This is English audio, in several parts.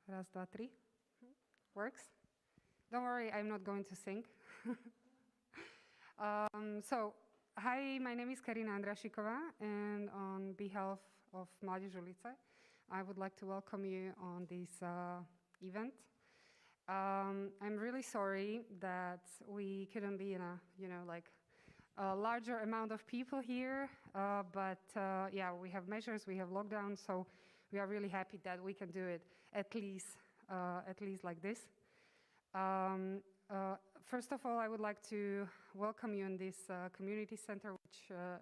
Raz, dva, tri. Works? Don't worry, I'm not going to sing. Hi, my name is Karina Andrašíková, and on behalf of Mladí Žulice, I would like to welcome you on this event. I'm really sorry that we couldn't be in a larger amount of people here, but we have measures, we have lockdown, so we are really happy that we can do it at least like this. First of all, I would like to welcome you in this community center,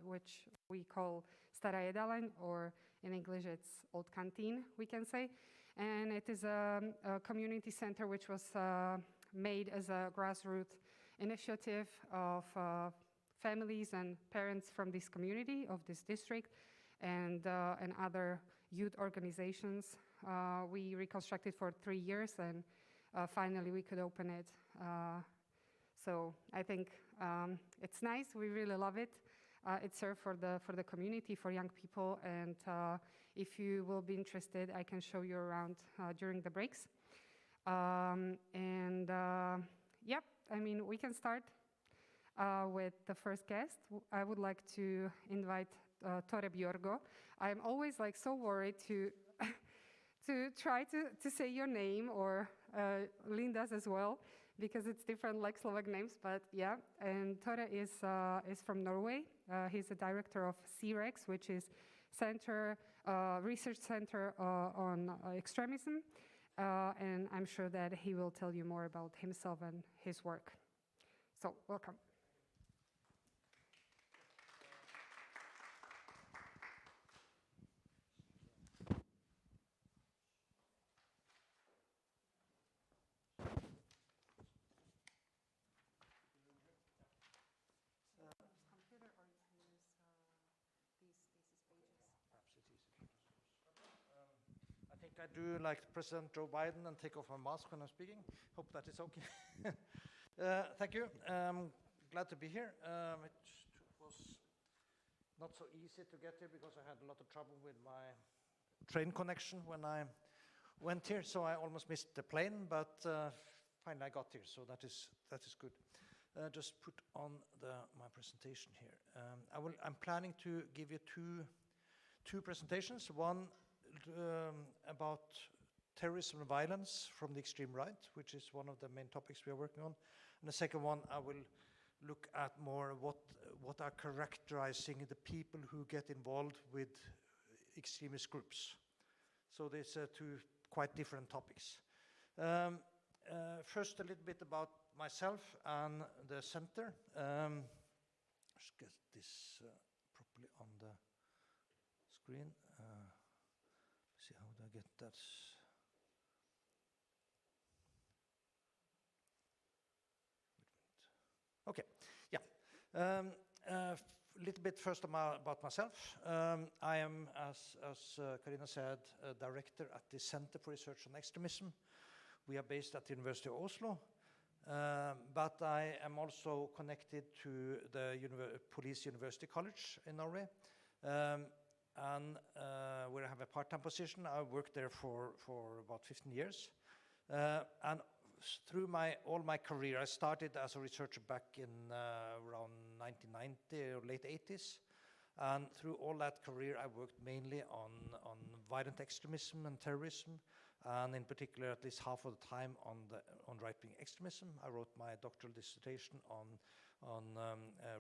which we call Stará jedáleň, or in English it's Old Canteen, we can say. And it is a community center which was made as a grassroots initiative of families and parents from this community, of this district, and other youth organizations. We reconstructed for 3 years, and finally we could open it. So I think it's nice. We really love it. It's served for the community, for young people, and if you will be interested, I can show you around during the breaks. We can start with the first guest. I would like to invite Tore Bjørgo. I'm always so worried to try to say your name, or Linda's as well, because it's different like Slovak names, but yeah. And Tore is from Norway. He's the director of CREX, which is research center on extremism, and I'm sure that he will tell you more about himself and his work. So, welcome. I think I do like President Joe Biden and take off my mask when I'm speaking. Hope that is okay. Thank you. Glad to be here. It was not so easy to get here because I had a lot of trouble with my train connection when I went here, so I almost missed the plane, but finally I got here, so that is good. Just put on my presentation here. I'm planning to give you two presentations. One about terrorism and violence from the extreme right, which is one of the main topics we are working on. And the second one, I will look at more what are characterizing the people who get involved with extremist groups. So these are two quite different topics. First, a little bit about myself and the center. Let's get this properly on the screen. See how do I get that? Okay, yeah. A little bit first about myself. I am, as Karina said, a director at the Center for Research on Extremism. We are based at the University of Oslo, but I am also connected to the Police University College in Norway, and where I have a part-time position. I worked there for about 15 years, and through all my career, I started as a researcher back in around 1990 or late 80s, and through all that career, I worked mainly on violent extremism and terrorism, and in particular, at least half of the time on right-wing extremism. I wrote my doctoral dissertation on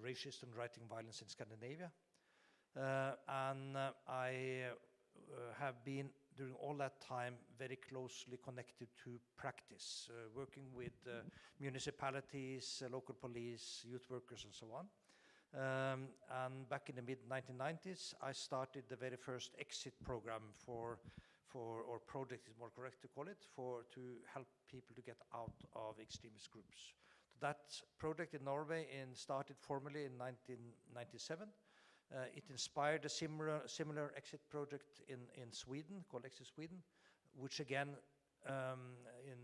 racist and right-wing violence in Scandinavia. I have been, during all that time, very closely connected to practice, working with municipalities, local police, youth workers, and so on. And back in the mid-1990s, I started the very first exit program or project is more correct to call it, to help people to get out of extremist groups. That project in Norway started formally in 1997. It inspired a similar exit project in Sweden, called Exit Sweden, which again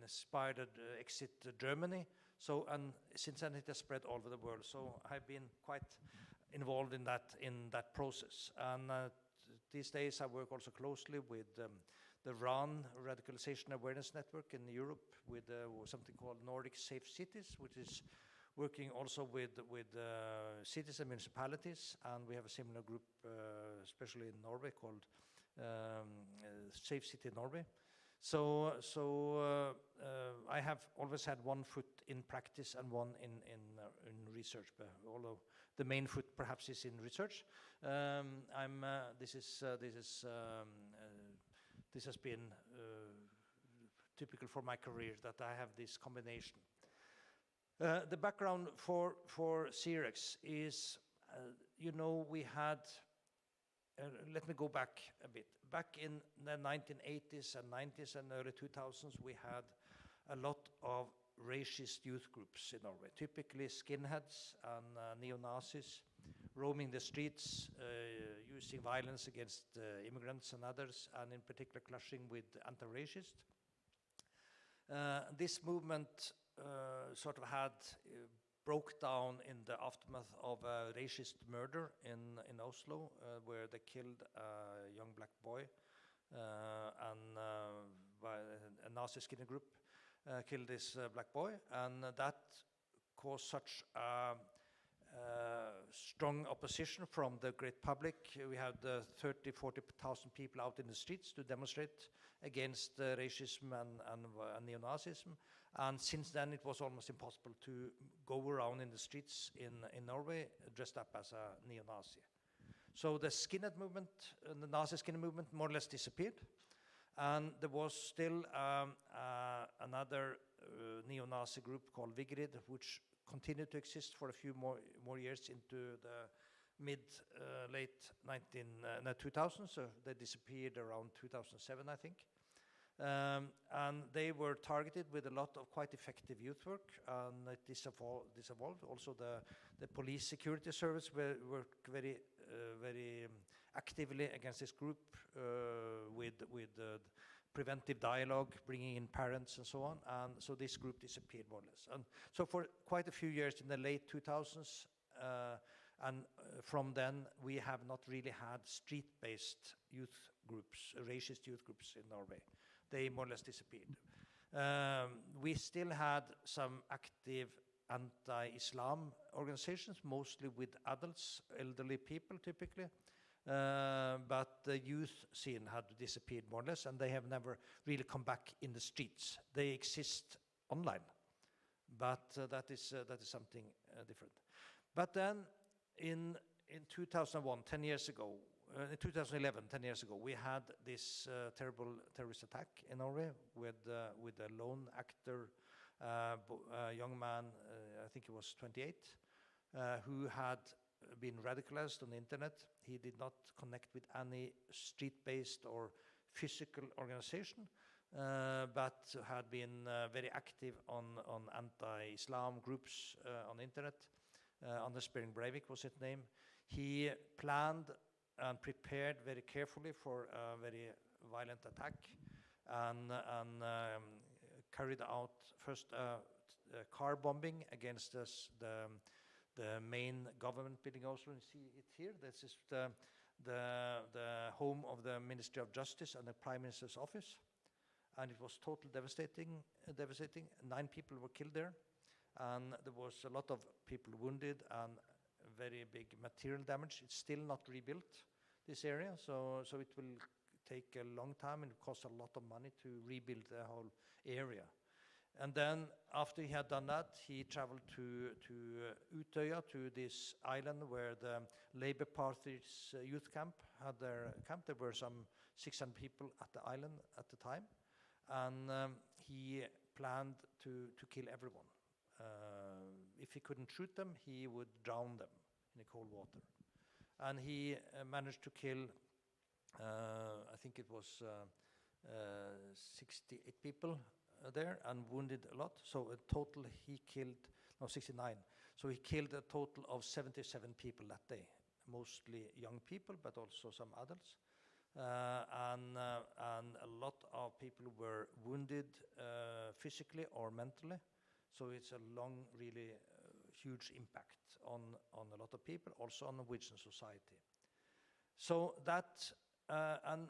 inspired Exit Germany. And since then it has spread all over the world. So I've been quite involved in that process. And these days I work also closely with the RAN, Radicalization Awareness Network in Europe, with something called Nordic Safe Cities, which is working also with cities and municipalities, and we have a similar group, especially in Norway, called Safe City Norway. So I have always had one foot in practice and one in research, although the main foot perhaps is in research. This has been typical for my career, that I have this combination. The background for CREX is, we had, let me go back a bit. Back in the 1980s and 90s and early 2000s, we had a lot of racist youth groups in Norway, typically skinheads and neo-Nazis, roaming the streets, using violence against immigrants and others, and in particular clashing with anti-racists. This movement sort of broke down in the aftermath of a racist murder in Oslo, where they killed a young black boy, and by a Nazi skinhead group killed this black boy, and that caused such strong opposition from the great public. We had 30,000-40,000 people out in the streets to demonstrate against racism and neo-Nazism. And since then, it was almost impossible to go around in the streets in Norway dressed up as a neo-Nazi. So the skinhead movement, the Nazi skinhead movement, more or less disappeared. And there was still another neo-Nazi group called Vigrid, which continued to exist for a few more years into the late 2000s. So they disappeared around 2007, I think. And they were targeted with a lot of quite effective youth work, and it disevolved. Also, the police security service worked very actively against this group with preventive dialogue, bringing in parents and so on. And so this group disappeared more or less. And so for quite a few years in the late 2000s, and from then, we have not really had street-based youth groups, racist youth groups in Norway. They more or less disappeared. We still had some active anti-Islam organizations, mostly with adults, elderly people typically. But the youth scene had disappeared more or less, and they have never really come back in the streets. They exist online, but that is something different. But then in 2001, 10 years ago, in 2011, 10 years ago, we had this terrible terrorist attack in Norway with a lone actor, a young man, I think he was 28, who had been radicalized on the internet. He did not connect with any street-based or physical organization, but had been very active on anti-Islam groups on the internet. Anders Behring Breivik was his name. He planned and prepared very carefully for a very violent attack, and carried out first car bombing against the main government building. Also, you see it here. This is the home of the Ministry of Justice and the Prime Minister's office, and it was totally devastating. 9 people were killed there, and there was a lot of people wounded and very big material damage. It's still not rebuilt, this area, so it will take a long time, and it costs a lot of money to rebuild the whole area. And then after he had done that, he traveled to Utøya, to this island where the Labour Party's youth camp had their camp. There were some 600 people at the island at the time, and he planned to kill everyone. If he couldn't shoot them, he would drown them in the cold water. And he managed to kill, I think it was 68 people there, and wounded a lot. So in total he killed, 69. So he killed a total of 77 people that day, mostly young people, but also some adults. And a lot of people were wounded physically or mentally. So it's a long, really huge impact on a lot of people, also on Norwegian society. So that, and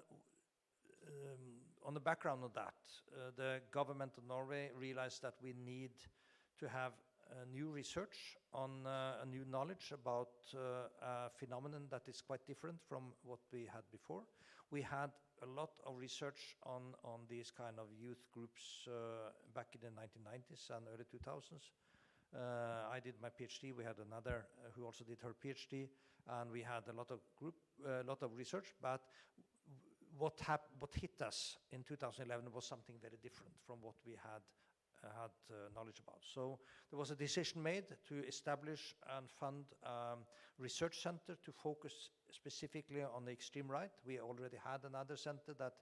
on the background of that, the government of Norway realized that we need to have new research on a new knowledge about a phenomenon that is quite different from what we had before. We had a lot of research on these kind of youth groups back in the 1990s and early 2000s. I did my PhD. We had another who also did her PhD, and we had a lot of research. But what hit us in 2011 was something very different from what we had knowledge about. So there was a decision made to establish and fund a research center to focus specifically on the extreme right. We already had another center that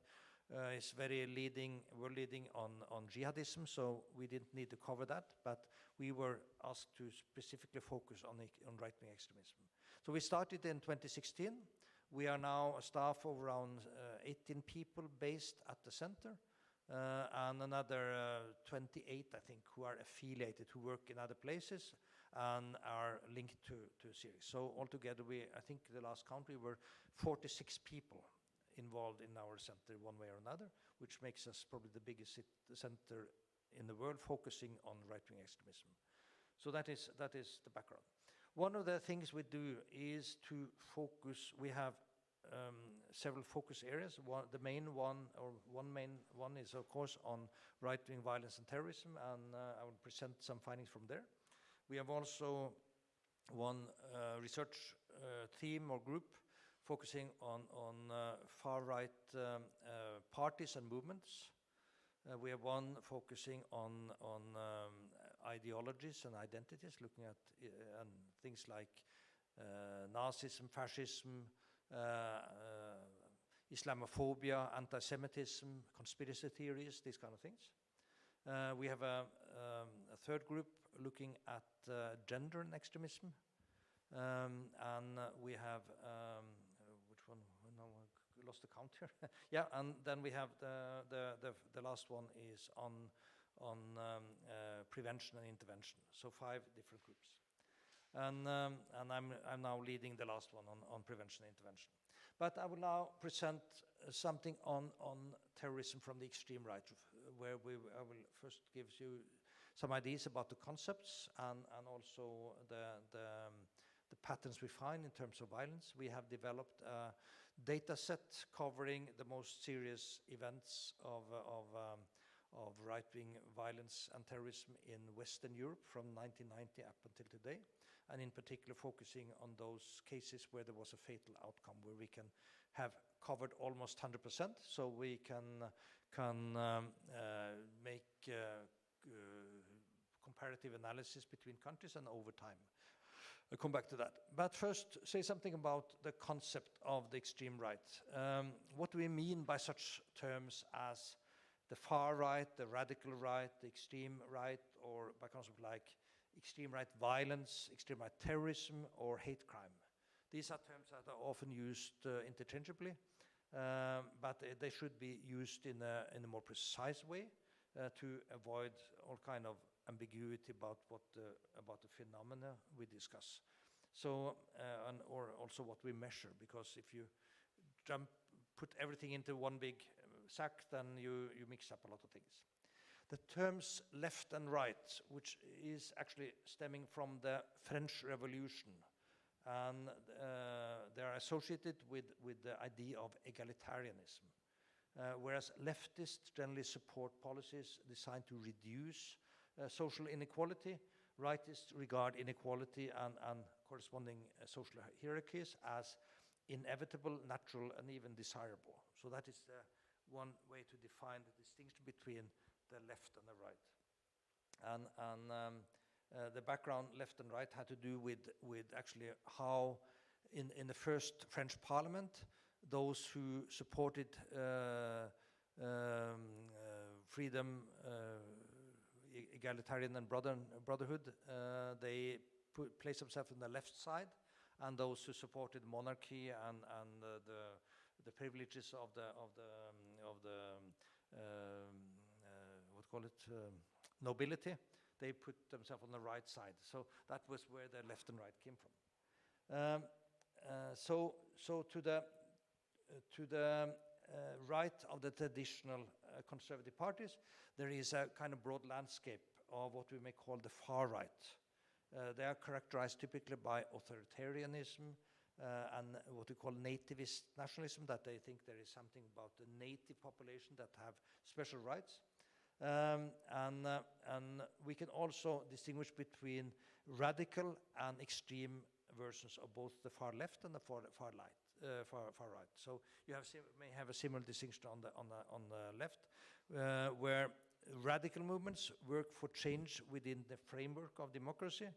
is world leading on jihadism, so we didn't need to cover that, but we were asked to specifically focus on right-wing extremism. So we started in 2016. We are now a staff of around 18 people based at the center. And another 28, I think, who are affiliated, who work in other places and are linked to Syria. So altogether, I think the last count, we were 46 people involved in our center one way or another, which makes us probably the biggest center in the world focusing on right-wing extremism. So that is the background. One of the things we do is to focus. We have several focus areas. One main one is, of course, on right-wing violence and terrorism, and I will present some findings from there. We have also one research theme or group focusing on far-right parties and movements. We have one focusing on ideologies and identities, looking at things like Nazism, fascism, Islamophobia, anti-Semitism, conspiracy theories, these kind of things. We have a third group looking at gender and extremism, and we have which one? No, I lost the count here. Yeah, and then we have the last one is on prevention and intervention. So 5 different groups. And I'm now leading the last one on prevention and intervention. But I will now present something on terrorism from the extreme right, where I will first give you some ideas about the concepts and also the patterns we find in terms of violence. We have developed a data set covering the most serious events of right-wing violence and terrorism in Western Europe from 1990 up until today, and in particular focusing on those cases where there was a fatal outcome, where we can have covered almost 100%, so we can make comparative analysis between countries and over time. I'll come back to that. But first, say something about the concept of the extreme right. What do we mean by such terms as the far right, the radical right, the extreme right, or by concept like extreme right violence, extreme right terrorism, or hate crime? These are terms that are often used interchangeably, but they should be used in a more precise way to avoid all kind of ambiguity about the phenomena we discuss. So, or also what we measure, because if you put everything into one big sack, then you mix up a lot of things. The terms left and right, which is actually stemming from the French Revolution, and they are associated with the idea of egalitarianism, whereas leftists generally support policies designed to reduce social inequality. Rightists regard inequality and corresponding social hierarchies as inevitable, natural, and even desirable. So that is one way to define the distinction between the left and the right. And the background left and right had to do with actually how in the first French Parliament, those who supported freedom, egalitarian and brotherhood, they placed themselves on the left side, and those who supported monarchy and the privileges of the nobility, they put themselves on the right side. So that was where the left and right came from. So to the right of the traditional conservative parties, there is a kind of broad landscape of what we may call the far right. They are characterized typically by authoritarianism and what we call nativist nationalism, that they think there is something about the native population that have special rights. And we can also distinguish between radical and extreme versions of both the far left and the far right. So you may have a similar distinction on the left, where radical movements work for change within the framework of democracy,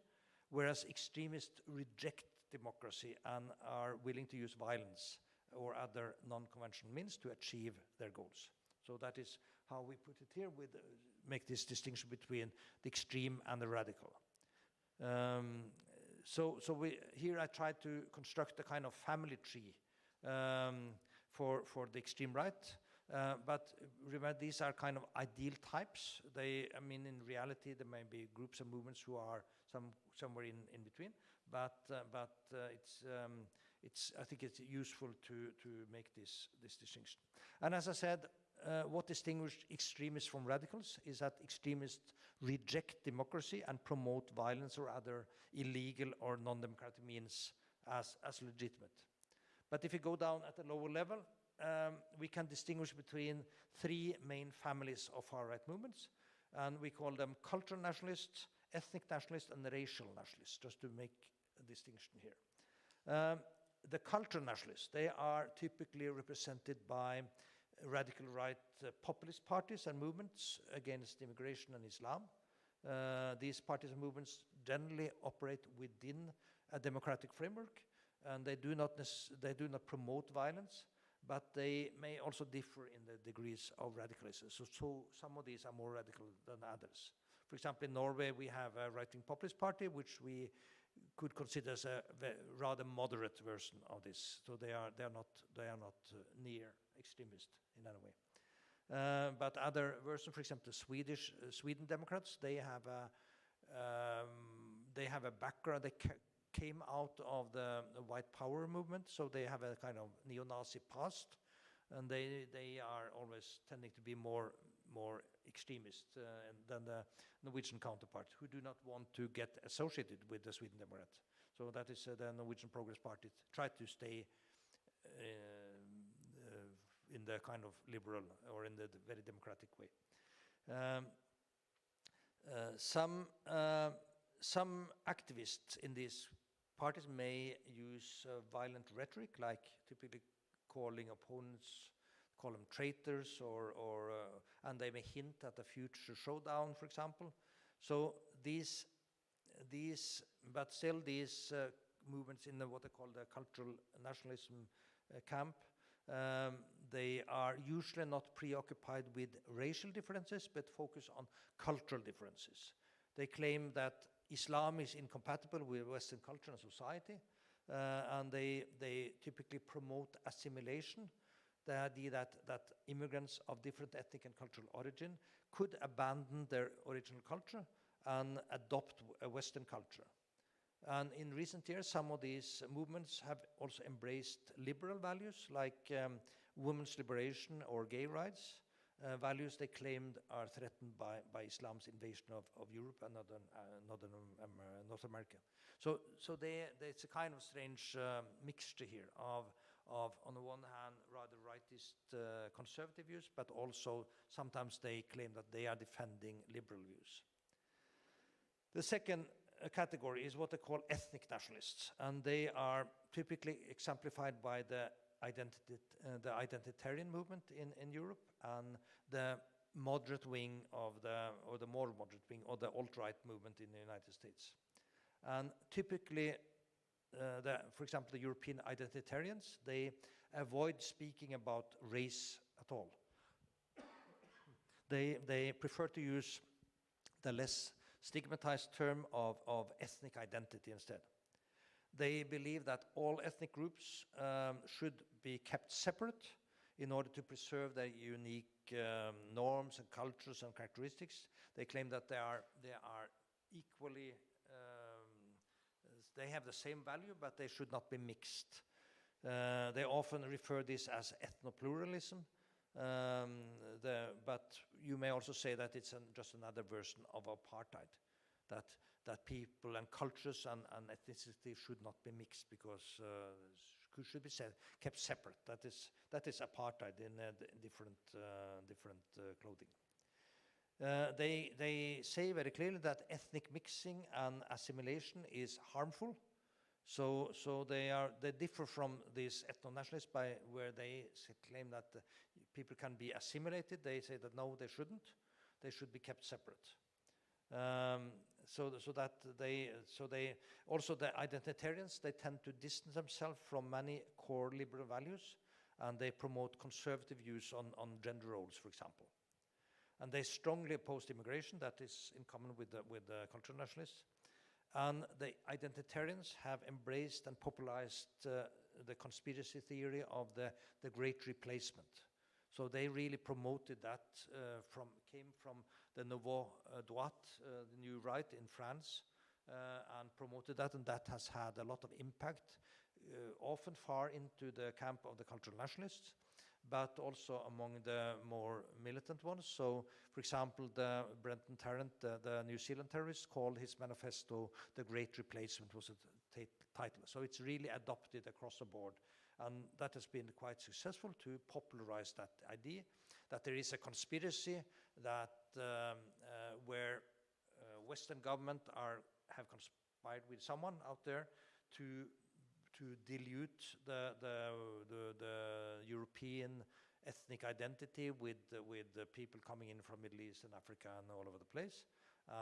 whereas extremists reject democracy and are willing to use violence or other non-conventional means to achieve their goals. So that is how we put it here, with make this distinction between the extreme and the radical. So here I tried to construct a kind of family tree for the extreme right. But remember, these are kind of ideal types. In reality, there may be groups and movements who are somewhere in between. But I think it's useful to make this distinction. And as I said, what distinguishes extremists from radicals is that extremists reject democracy and promote violence or other illegal or non-democratic means as legitimate. But if you go down at a lower level, we can distinguish between three main families of far-right movements, and we call them cultural nationalists, ethnic nationalists, and racial nationalists, just to make a distinction here. The cultural nationalists, they are typically represented by radical right populist parties and movements against immigration and Islam. These parties and movements generally operate within a democratic framework, and they do not promote violence, but they may also differ in the degrees of radicalism. So some of these are more radical than others. For example, in Norway, we have a right-wing populist party, which we could consider as a rather moderate version of this. So they are not near extremist in any way. But other versions, for example, the Sweden Democrats, they have a background. They came out of the white power movement, so they have a kind of neo-Nazi past, and they are always tending to be more extremist than the Norwegian counterparts, who do not want to get associated with the Sweden Democrats. So that is the Norwegian Progress Party try to stay in the kind of liberal or in the very democratic way. Some activists in these parties may use violent rhetoric, like typically calling opponents, call them traitors, and they may hint at a future showdown, for example. So these movements in what they call the cultural nationalism camp, they are usually not preoccupied with racial differences, but focus on cultural differences. They claim that Islam is incompatible with Western culture and society, and they typically promote assimilation, the idea that immigrants of different ethnic and cultural origin could abandon their original culture and adopt a Western culture. And in recent years, some of these movements have also embraced liberal values like women's liberation or gay rights, values they claimed are threatened by Islam's invasion of Europe and North America. So it's a kind of strange mixture here of on the one hand rather rightist conservative views, but also sometimes they claim that they are defending liberal views. The second category is what they call ethnic nationalists, and they are typically exemplified by the identitarian movement in Europe and the moderate wing or the more moderate wing of the alt-right movement in the United States. And typically, for example, the European identitarians, they avoid speaking about race at all. They prefer to use the less stigmatized term of ethnic identity instead. They believe that all ethnic groups should be kept separate in order to preserve their unique norms and cultures and characteristics. They claim that they are equally, they have the same value, but they should not be mixed. They often refer this as ethnopluralism, but you may also say that it's just another version of apartheid, that people and cultures and ethnicity should not be mixed because should be kept separate. That is apartheid in different clothing. They say very clearly that ethnic mixing and assimilation is harmful. So they differ from these ethno-nationalists by where they claim that people can be assimilated. They say that no, they shouldn't. They should be kept separate. So they also, the identitarians, they tend to distance themselves from many core liberal values, and they promote conservative views on gender roles, for example. And they strongly oppose immigration. That is in common with the cultural nationalists. And the identitarians have embraced and popularized the conspiracy theory of the Great Replacement. So they really promoted that, came from the Nouveau Droite, the New Right in France, and promoted that, and that has had a lot of impact, often far into the camp of the cultural nationalists, but also among the more militant ones. So, for example, Brenton Tarrant, the New Zealand terrorist, called his manifesto "The Great Replacement" was a title. So it's really adopted across the board, and that has been quite successful to popularize that idea that there is a conspiracy that where Western government have conspired with someone out there to dilute the European ethnic identity with the people coming in from Middle East and Africa and all over the place,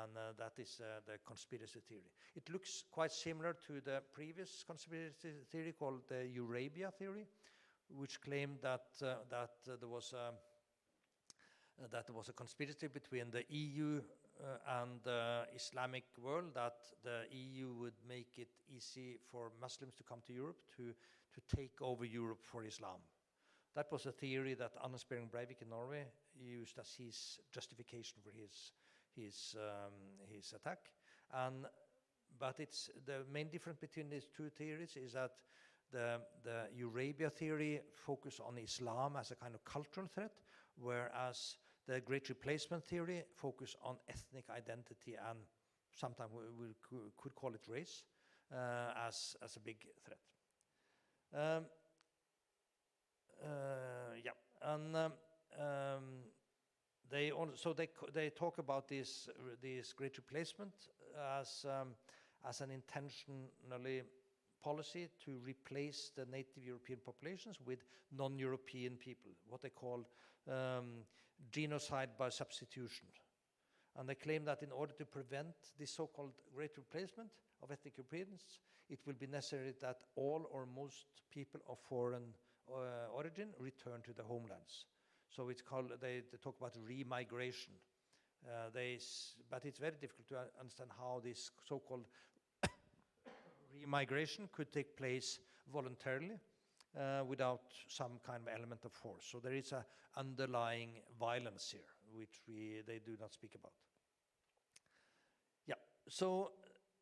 and that is the conspiracy theory. It looks quite similar to the previous conspiracy theory called the Eurabia theory, which claimed that there was a conspiracy between the EU and the Islamic world, that the EU would make it easy for Muslims to come to Europe to take over Europe for Islam. That was a theory that Anders Behring Breivik in Norway used as his justification for his attack. But it's the main difference between these two theories is that the Eurabia theory focused on Islam as a kind of cultural threat, whereas the Great Replacement theory focused on ethnic identity, and sometimes we could call it race, as a big threat. They also they talk about this Great Replacement as an intentionally policy to replace the native European populations with non-European people, what they call genocide by substitution. And they claim that in order to prevent this so-called Great Replacement of ethnic Europeans, it will be necessary that all or most people of foreign origin return to their homelands. So it's called, they talk about remigration. But it's very difficult to understand how this so-called remigration could take place voluntarily without some kind of element of force. So there is an underlying violence here, which they do not speak about. Yeah. So,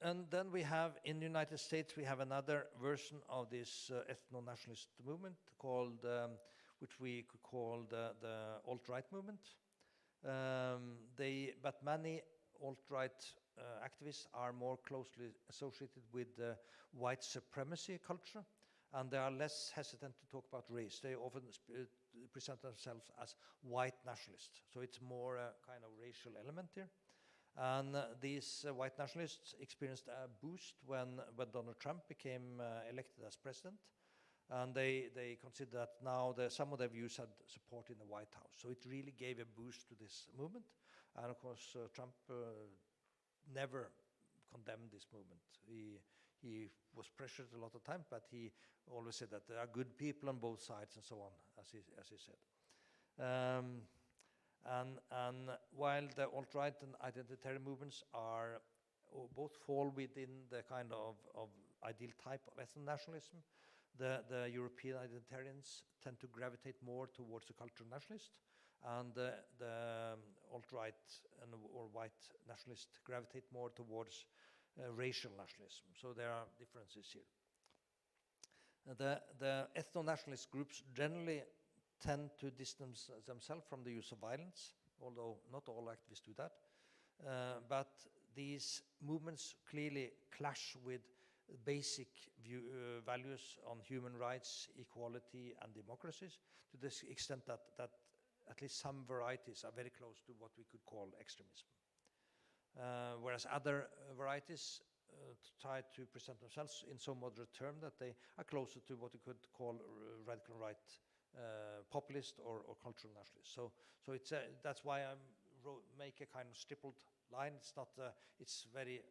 and then we have in the United States we have another version of this ethno-nationalist movement called, which we could call the alt-right movement. But many alt-right activists are more closely associated with the white supremacy culture, and they are less hesitant to talk about race. They often present themselves as white nationalists, so it's more a kind of racial element here. And these white nationalists experienced a boost when Donald Trump became elected as president, and they consider that now some of their views had support in the White House. So it really gave a boost to this movement, and of course Trump never condemned this movement. He was pressured a lot of times, but he always said that there are good people on both sides and so on, as he said. And while the alt-right and identitarian movements are both fall within the kind of ideal type of ethno-nationalism, the European identitarians tend to gravitate more towards the cultural nationalist, and the alt-right or white nationalists gravitate more towards racial nationalism. So there are differences here. The ethno-nationalist groups generally tend to distance themselves from the use of violence, although not all activists do that. But these movements clearly clash with basic values on human rights, equality, and democracies, to the extent that at least some varieties are very close to what we could call extremism. Whereas other varieties try to present themselves in so moderate term that they are closer to what we could call radical right, populist or cultural nationalist. So it's that's why I make a kind of stippled line. It's not. It's very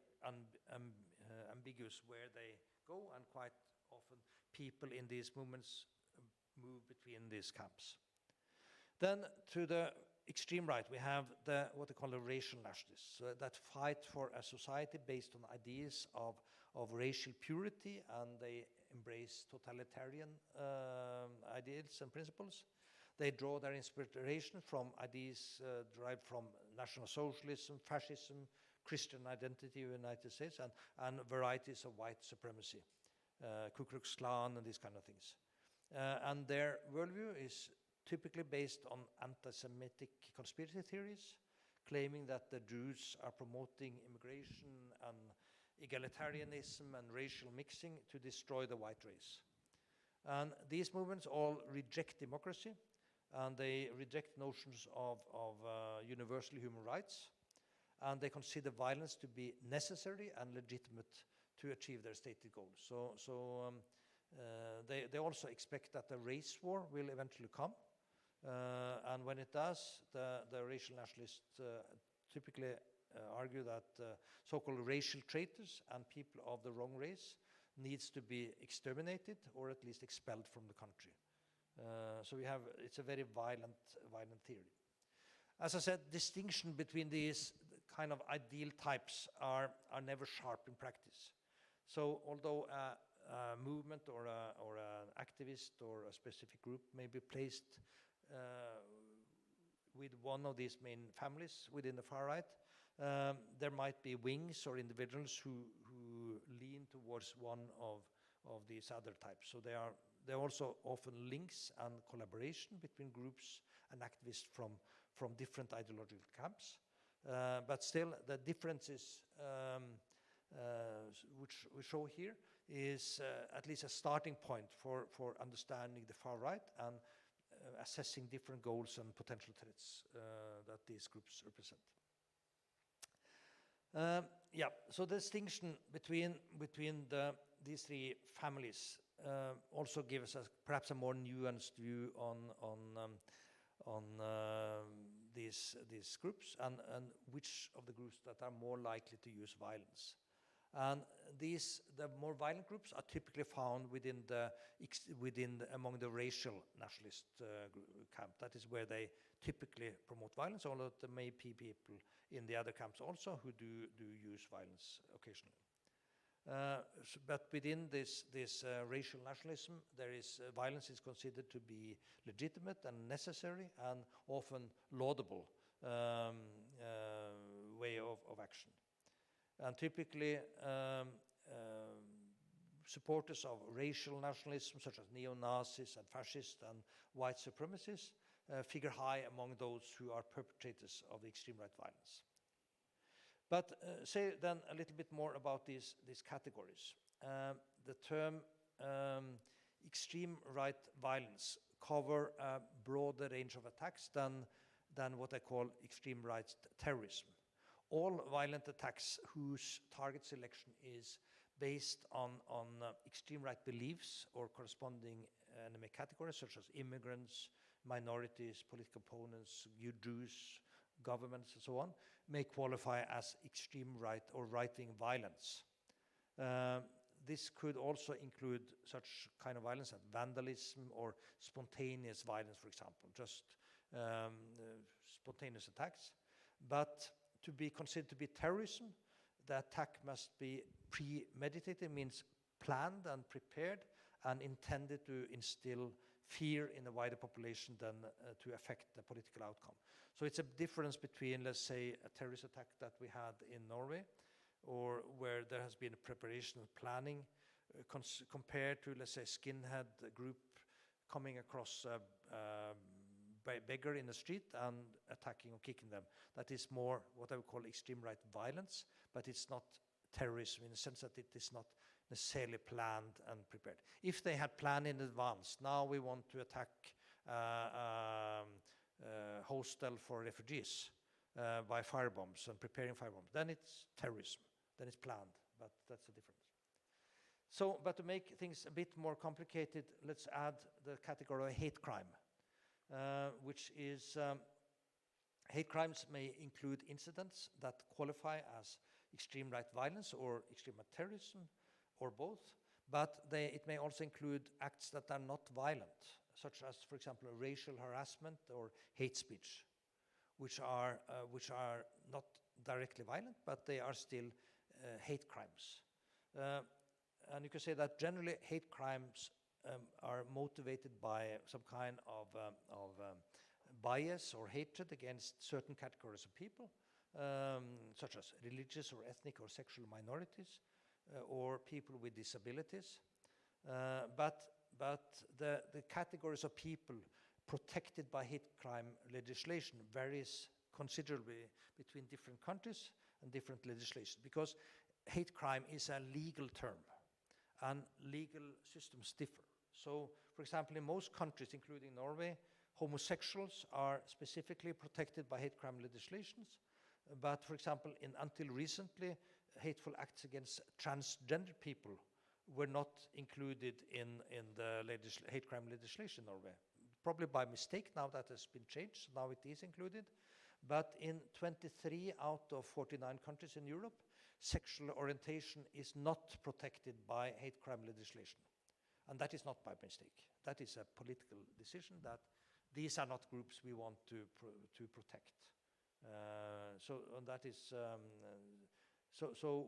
ambiguous where they go, and quite often people in these movements move between these camps. Then to the extreme right, we have what they call the racial nationalists, that fight for a society based on ideas of racial purity, and they embrace totalitarian ideals and principles. They draw their inspiration from ideas derived from National Socialism, fascism, Christian identity in the United States, and varieties of white supremacy, Ku Klux Klan and these kind of things. And their worldview is typically based on anti-Semitic conspiracy theories, claiming that the Jews are promoting immigration and egalitarianism and racial mixing to destroy the white race. And these movements all reject democracy, and they reject notions of universal human rights, and they consider violence to be necessary and legitimate to achieve their stated goals. They also expect that the race war will eventually come, and when it does, the racial nationalists typically argue that so-called racial traitors and people of the wrong race needs to be exterminated or at least expelled from the country. So it's a very violent theory. As I said, distinction between these kind of ideal types are never sharp in practice. So although a movement or an activist or a specific group may be placed with one of these main families within the far right, there might be wings or individuals who lean towards one of these other types. So there are also often links and collaboration between groups and activists from different ideological camps. But still, the differences which we show here is at least a starting point for understanding the far right and assessing different goals and potential threats that these groups represent. So the distinction between these three families also gives us perhaps a more nuanced view on these groups and which of the groups that are more likely to use violence. And the more violent groups are typically found among the racial nationalist camp. That is where they typically promote violence, although there may be people in the other camps also who do use violence occasionally. But within this racial nationalism, violence is considered to be legitimate and necessary and often laudable way of action. And typically, supporters of racial nationalism, such as neo-Nazis and fascists and white supremacists, figure high among those who are perpetrators of the extreme right violence. But say then a little bit more about these categories. The term extreme right violence cover a broader range of attacks than what I call extreme right terrorism. All violent attacks whose target selection is based on extreme right beliefs or corresponding enemy categories such as immigrants, minorities, political opponents, Jews, governments, and so on, may qualify as extreme right or right-wing violence. This could also include such kind of violence as vandalism or spontaneous violence, for example, just spontaneous attacks. But to be considered to be terrorism, the attack must be premeditated, means planned and prepared and intended to instill fear in the wider population than to affect the political outcome. So it's a difference between, let's say, a terrorist attack that we had in Norway, or where there has been a preparation and planning compared to, let's say, skinhead group coming across a beggar in the street and attacking or kicking them. That is more what I would call extreme right violence, but it's not terrorism in the sense that it is not necessarily planned and prepared. If they had planned in advance, now we want to attack hostel for refugees by firebombs and preparing firebombs, then it's terrorism, then it's planned, but that's the difference. So, but to make things a bit more complicated, let's add the category of hate crime, which is hate crimes may include incidents that qualify as extreme right violence or extreme right terrorism, or both, but it may also include acts that are not violent, such as, for example, racial harassment or hate speech, which are not directly violent, but they are still hate crimes. And you can say that generally hate crimes are motivated by some kind of bias or hatred against certain categories of people, such as religious or ethnic or sexual minorities, or people with disabilities. But the categories of people protected by hate crime legislation varies considerably between different countries and different legislation, because hate crime is a legal term and legal systems differ. So, for example, in most countries, including Norway, homosexuals are specifically protected by hate crime legislations. But, for example, until recently, hateful acts against transgender people were not included in the hate crime legislation in Norway. Probably by mistake, now that has been changed, now it is included. But in 23 out of 49 countries in Europe, sexual orientation is not protected by hate crime legislation. And that is not by mistake. That is a political decision that these are not groups we want to protect. So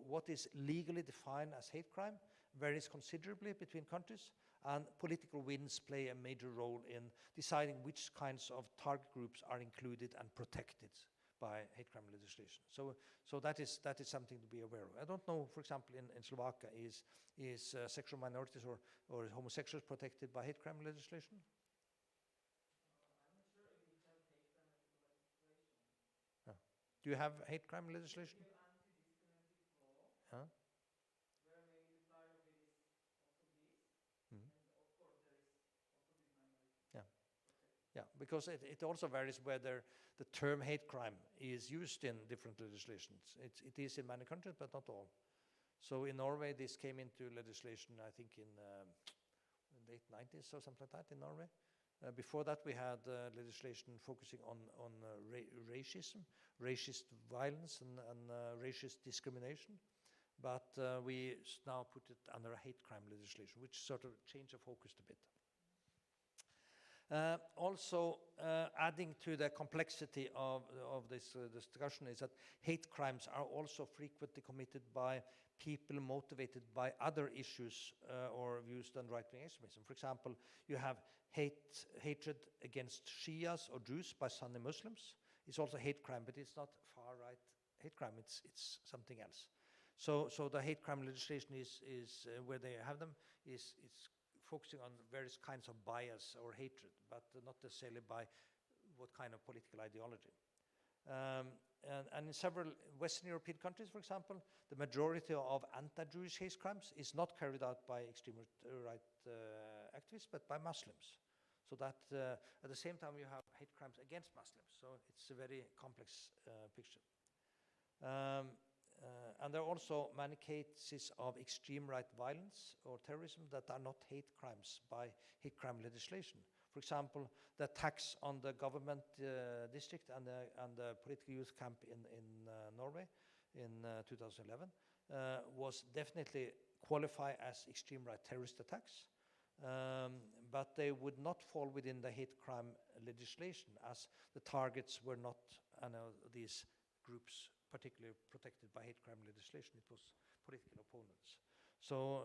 what is legally defined as hate crime varies considerably between countries, and political winds play a major role in deciding which kinds of target groups are included and protected by hate crime legislation. So that is something to be aware of. I don't know, for example, in Slovakia, is sexual minorities or homosexuals protected by hate crime legislation? Do you have hate crime legislation? Huh? Where maybe the target is also this, and of course there is also this minority. Yeah, because it also varies whether the term hate crime is used in different legislations. It is in many countries, but not all. So in Norway, this came into legislation, I think, in the late 90s or something like that in Norway. Before that, we had legislation focusing on racism, racist violence, and racist discrimination. But we now put it under a hate crime legislation, which sort of changed the focus a bit. Also, adding to the complexity of this discussion is that hate crimes are also frequently committed by people motivated by other issues or views than right-wing extremism. For example, you have hatred against Shias or Jews by Sunni Muslims. It's also hate crime, but it's not far-right hate crime. It's something else. So the hate crime legislation is where they have them is focusing on various kinds of bias or hatred, but not necessarily by what kind of political ideology. And in several Western European countries, for example, the majority of anti-Jewish hate crimes is not carried out by extreme right activists, but by Muslims. So that at the same time you have hate crimes against Muslims. So it's a very complex picture. And there are also many cases of extreme right violence or terrorism that are not hate crimes by hate crime legislation. For example, the attacks on the government district and the political youth camp in Norway in 2011 was definitely qualified as extreme right terrorist attacks, but they would not fall within the hate crime legislation, as the targets were not these groups particularly protected by hate crime legislation. It was political opponents. So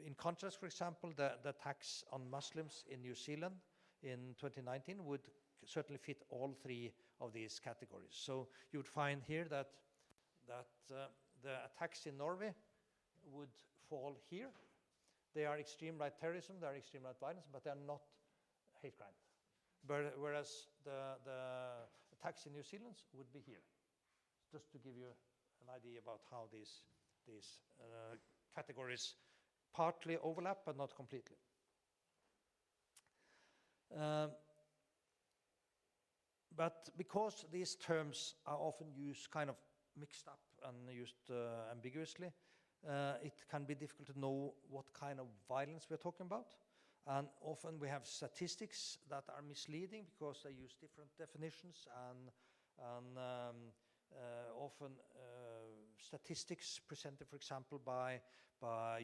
in contrast, for example, the attacks on Muslims in New Zealand in 2019 would certainly fit all three of these categories. So you would find here that the attacks in Norway would fall here. They are extreme right terrorism, they are extreme right violence, but they are not hate crime. Whereas the attacks in New Zealand would be here. Just to give you an idea about how these categories partly overlap, but not completely. But because these terms are often used kind of mixed up and used ambiguously, it can be difficult to know what kind of violence we're talking about. And often we have statistics that are misleading because they use different definitions, and often statistics presented, for example, by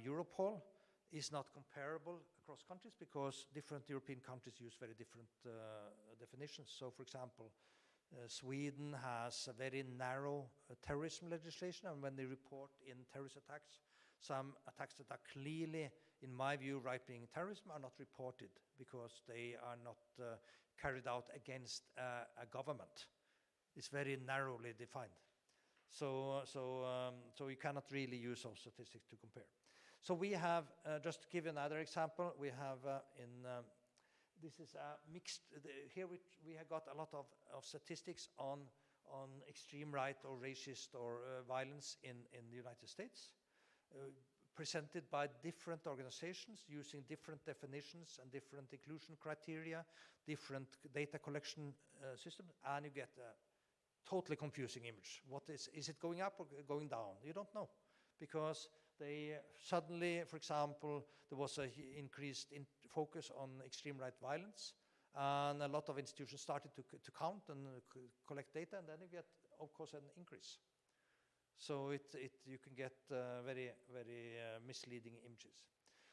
Europol is not comparable across countries because different European countries use very different definitions. So, for example, Sweden has a very narrow terrorism legislation, and when they report in terrorist attacks, some attacks that are clearly, in my view, right-wing terrorism are not reported because they are not carried out against a government. It's very narrowly defined. So you cannot really use those statistics to compare. So we have, just to give you another example, we have this is a mixed, here we have got a lot of statistics on extreme right or racist or violence in the United States, presented by different organizations using different definitions and different inclusion criteria, different data collection systems, and you get a totally confusing image. What is it going up or going down? You don't know, because they suddenly, for example, there was an increased focus on extreme right violence, and a lot of institutions started to count and collect data, and then you get, of course, an increase. So you can get very misleading images.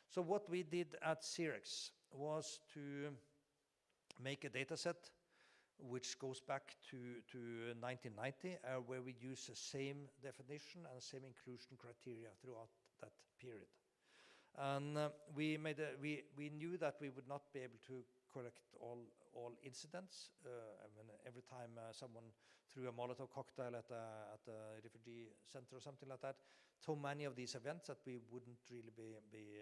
So what we did at Xerox was to make a data set which goes back to 1990, where we use the same definition and the same inclusion criteria throughout that period. And we knew that we would not be able to collect all incidents. I mean, every time someone threw a Molotov cocktail at a refugee center or something like that, so many of these events that we wouldn't really be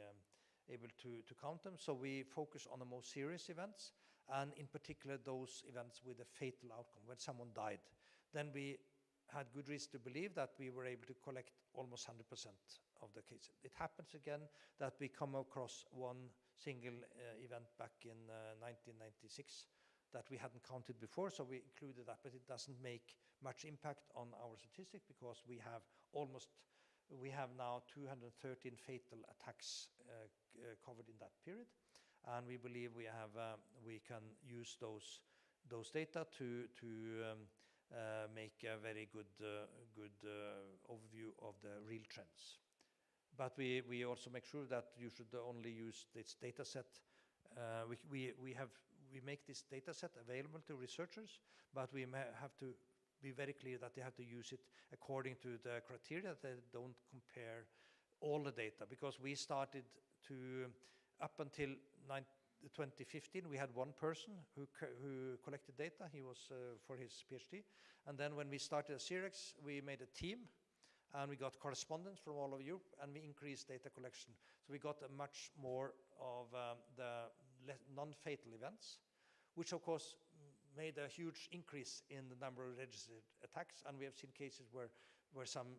able to count them. So we focus on the most serious events, and in particular those events with a fatal outcome, when someone died. Then we had good reason to believe that we were able to collect almost 100% of the cases. It happens again that we come across one single event back in 1996 that we hadn't counted before, so we included that, but it doesn't make much impact on our statistic because we have now 213 fatal attacks covered in that period, and we believe we can use those data to make a very good overview of the real trends. But we also make sure that you should only use this data set. We make this data set available to researchers, but we have to be very clear that they have to use it according to the criteria, that they don't compare all the data, because we started to, up until 2015, we had one person who collected data. He was for his PhD. And then when we started at Xerox, we made a team, and we got correspondence from all of Europe, and we increased data collection. So we got a much more of the non-fatal events, which of course made a huge increase in the number of registered attacks. And we have seen cases where some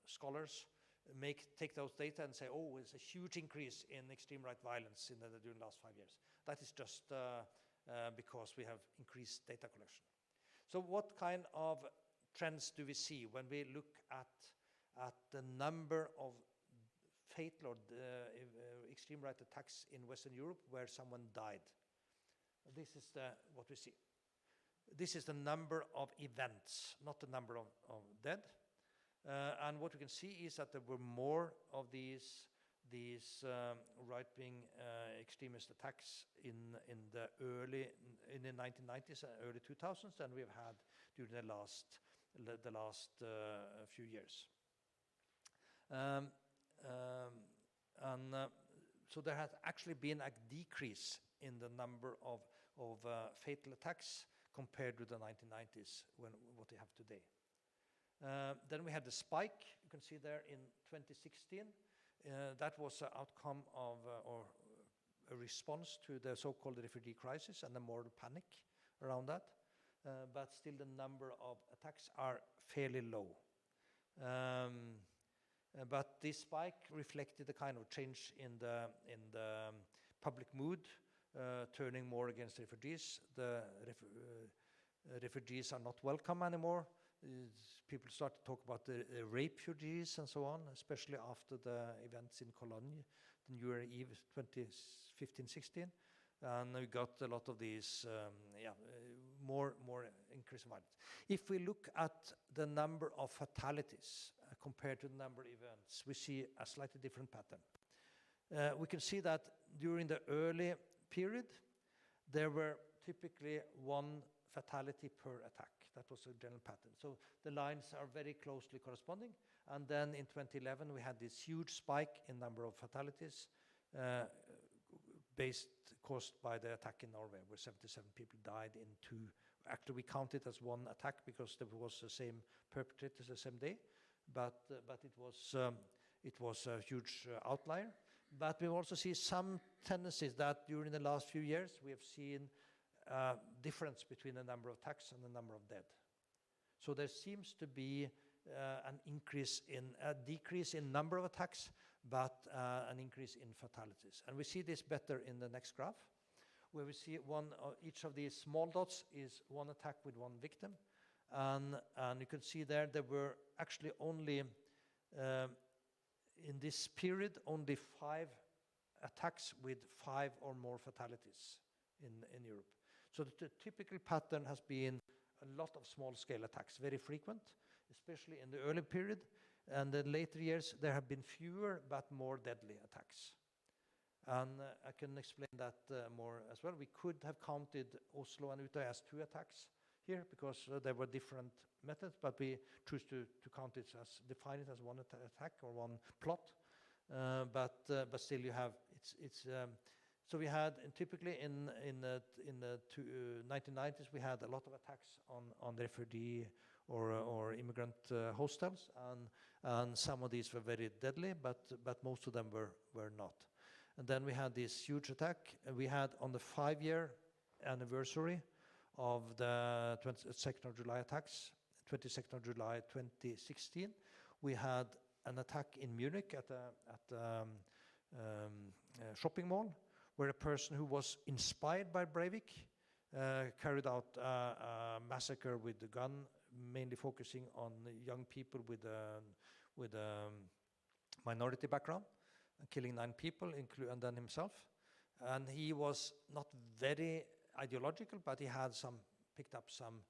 scholars take those data and say, oh, it's a huge increase in extreme right violence during the last 5 years. That is just because we have increased data collection. So what kind of trends do we see when we look at the number of fatal or extreme right attacks in Western Europe where someone died? This is what we see. This is the number of events, not the number of dead. And what we can see is that there were more of these right-wing extremist attacks in the 1990s and early 2000s than we've had during the last few years. So there has actually been a decrease in the number of fatal attacks compared with the 1990s, what we have today. Then we had the spike, you can see there in 2016, That was an outcome of, or a response to the so-called refugee crisis and the moral panic around that. But still the number of attacks are fairly low. But this spike reflected a kind of change in the public mood, turning more against refugees. The refugees are not welcome anymore. People start to talk about the rape-fugees and so on, especially after the events in Cologne, the New Year Eve 2015-16. And we got a lot of these, more increased violence. If we look at the number of fatalities compared to the number of events, we see a slightly different pattern. We can see that during the early period, there were typically one fatality per attack. That was a general pattern. So the lines are very closely corresponding. And then in 2011, we had this huge spike in number of fatalities caused by the attack in Norway, where 77 people died in two. Actually, we count it as one attack because there was the same perpetrators the same day, but it was a huge outlier. But we also see some tendencies that during the last few years we have seen difference between the number of attacks and the number of dead. So there seems to be a decrease in number of attacks, but an increase in fatalities. And we see this better in the next graph, where we see each of these small dots is one attack with one victim. And you can see there were actually only, in this period, only 5 attacks with 5 or more fatalities in Europe. So the typical pattern has been a lot of small-scale attacks, very frequent, especially in the early period. And in later years, there have been fewer but more deadly attacks. And I can explain that more as well. We could have counted Oslo and Utøya as 2 attacks here because there were different methods, but we choose to count it define it as one attack or one plot. But still, you have so we had typically in the 1990s we had a lot of attacks on refugee or immigrant hostels, and some of these were very deadly, but most of them were not. And then we had this huge attack. We had on the 5-year anniversary of the 22nd of July attacks, 22nd of July 2016, we had an attack in Munich at a shopping mall, where a person who was inspired by Breivik carried out a massacre with a gun, mainly focusing on young people with a minority background, killing 9 people, and then himself. And he was not very ideological, but he had picked up some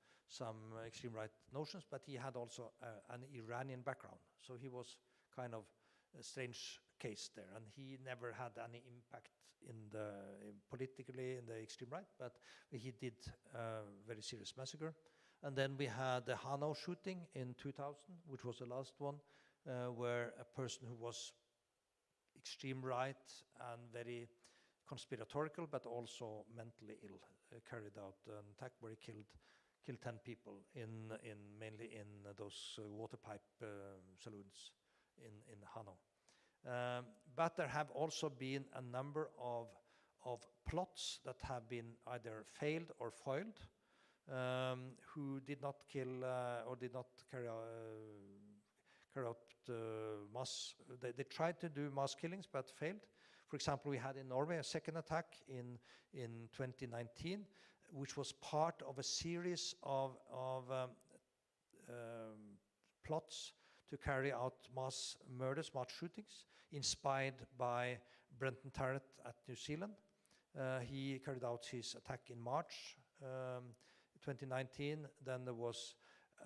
extreme right notions, but he had also an Iranian background. So he was kind of a strange case there, and he never had any impact politically in the extreme right, but he did a very serious massacre. And then we had the Hanau shooting in 2000, which was the last one, where a person who was extreme right and very conspiratorial, but also mentally ill, carried out an attack where he killed 10 people mainly in those water pipe saloons in Hanau. But there have also been a number of plots that have been either failed or foiled, who did not kill or did not carry out mass. They tried to do mass killings but failed. For example, we had in Norway a second attack in 2019, which was part of a series of plots to carry out mass murders, mass shootings, inspired by Brenton Tarrant at New Zealand. He carried out his attack in March 2019. Then there was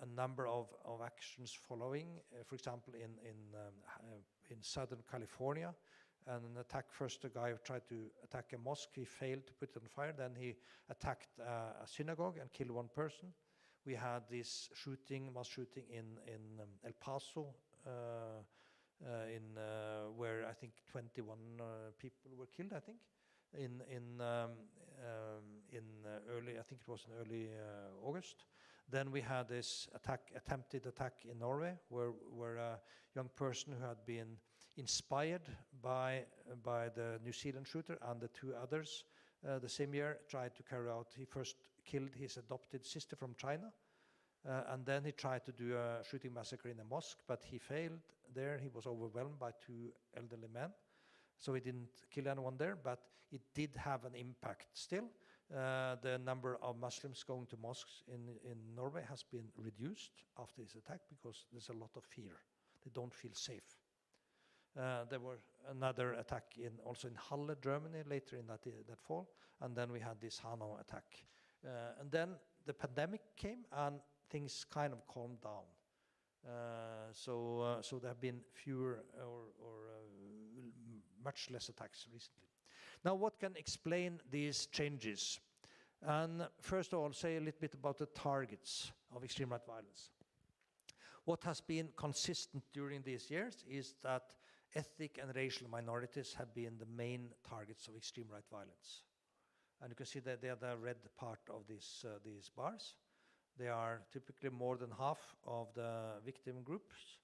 a number of actions following. For example, in Southern California, an attack. First, a guy tried to attack a mosque. He failed to put it on fire. Then he attacked a synagogue and killed 1 person. We had this mass shooting in El Paso, where I think 21 people were killed. I think in early, I think it was in early August. Then we had this attempted attack in Norway, where a young person who had been inspired by the New Zealand shooter and the two others the same year tried to carry out. He first killed his adopted sister from China, and then he tried to do a shooting massacre in a mosque, but he failed there. He was overwhelmed by two elderly men, so he didn't kill anyone there, but it did have an impact still. The number of Muslims going to mosques in Norway has been reduced after this attack because there's a lot of fear. They don't feel safe. There were another attack also in Halle, Germany, later in that fall, and then we had this Hanau attack. And then the pandemic came and things kind of calmed down. So there have been fewer or much less attacks recently. Now, what can explain these changes? And first of all, say a little bit about the targets of extreme right violence. What has been consistent during these years is that ethnic and racial minorities have been the main targets of extreme right violence. And you can see that they are the red part of these bars. They are typically more than half of the victim groups.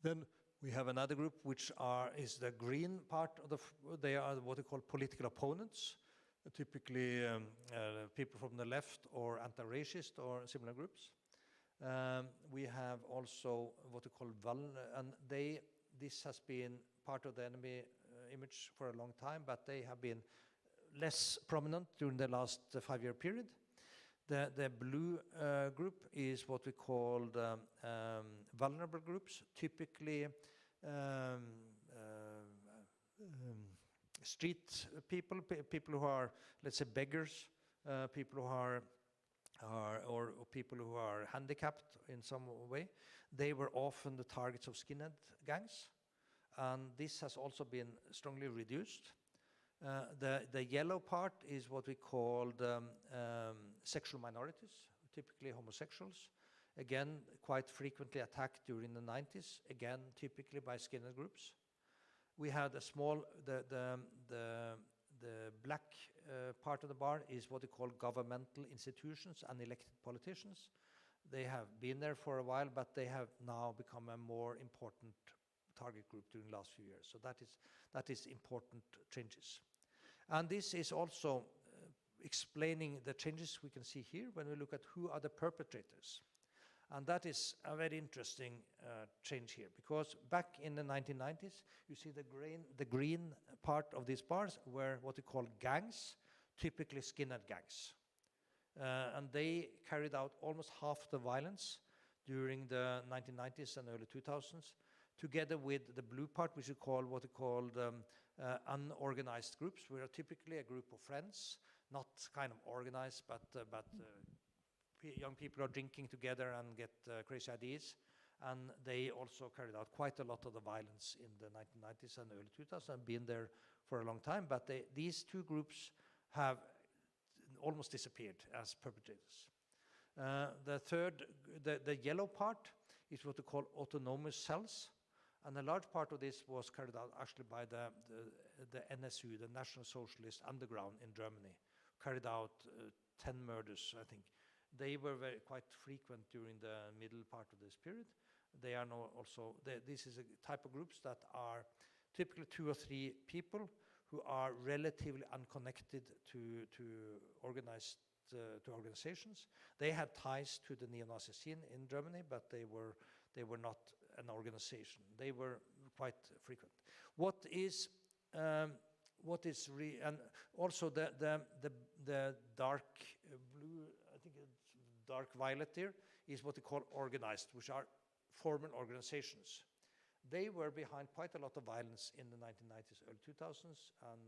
Then we have another group which is the green part of they are what they call political opponents, typically people from the left or anti-racist or similar groups. We have also what we call and this has been part of the enemy image for a long time, but they have been less prominent during the last 5-year period. The blue group is what we call vulnerable groups, typically street people, people who are, let's say, beggars, people who are or people who are handicapped in some way. They were often the targets of skinhead gangs, and this has also been strongly reduced. The yellow part is what we call sexual minorities, typically homosexuals. Again, quite frequently attacked during the 90s, again, typically by skinhead groups. We had a small, the black part of the bar is what we call governmental institutions and elected politicians. They have been there for a while, but they have now become a more important target group during the last few years. So that is important changes. And this is also explaining the changes we can see here when we look at who are the perpetrators. And that is a very interesting change here, because back in the 1990s, you see the green part of these bars were what we call gangs, typically skinhead gangs. And they carried out almost half the violence during the 1990s and early 2000s, together with the blue part, which we call what we call unorganized groups, where are typically a group of friends, not kind of organized, but young people are drinking together and get crazy ideas. And they also carried out quite a lot of the violence in the 1990s and early 2000s and been there for a long time. But these two groups have almost disappeared as perpetrators. The yellow part is what we call autonomous cells. And a large part of this was carried out actually by the NSU, the National Socialist Underground in Germany, carried out 10 murders, I think. They were quite frequent during the middle part of this period. They are now also, this is a type of groups that are typically 2 or 3 people who are relatively unconnected to organizations. They had ties to the neo-Nazi scene in Germany, but they were not an organization. They were quite frequent. And also the dark blue, I think it's dark violet here, is what they call organized, which are formal organizations. They were behind quite a lot of violence in the 1990s, early 2000s, and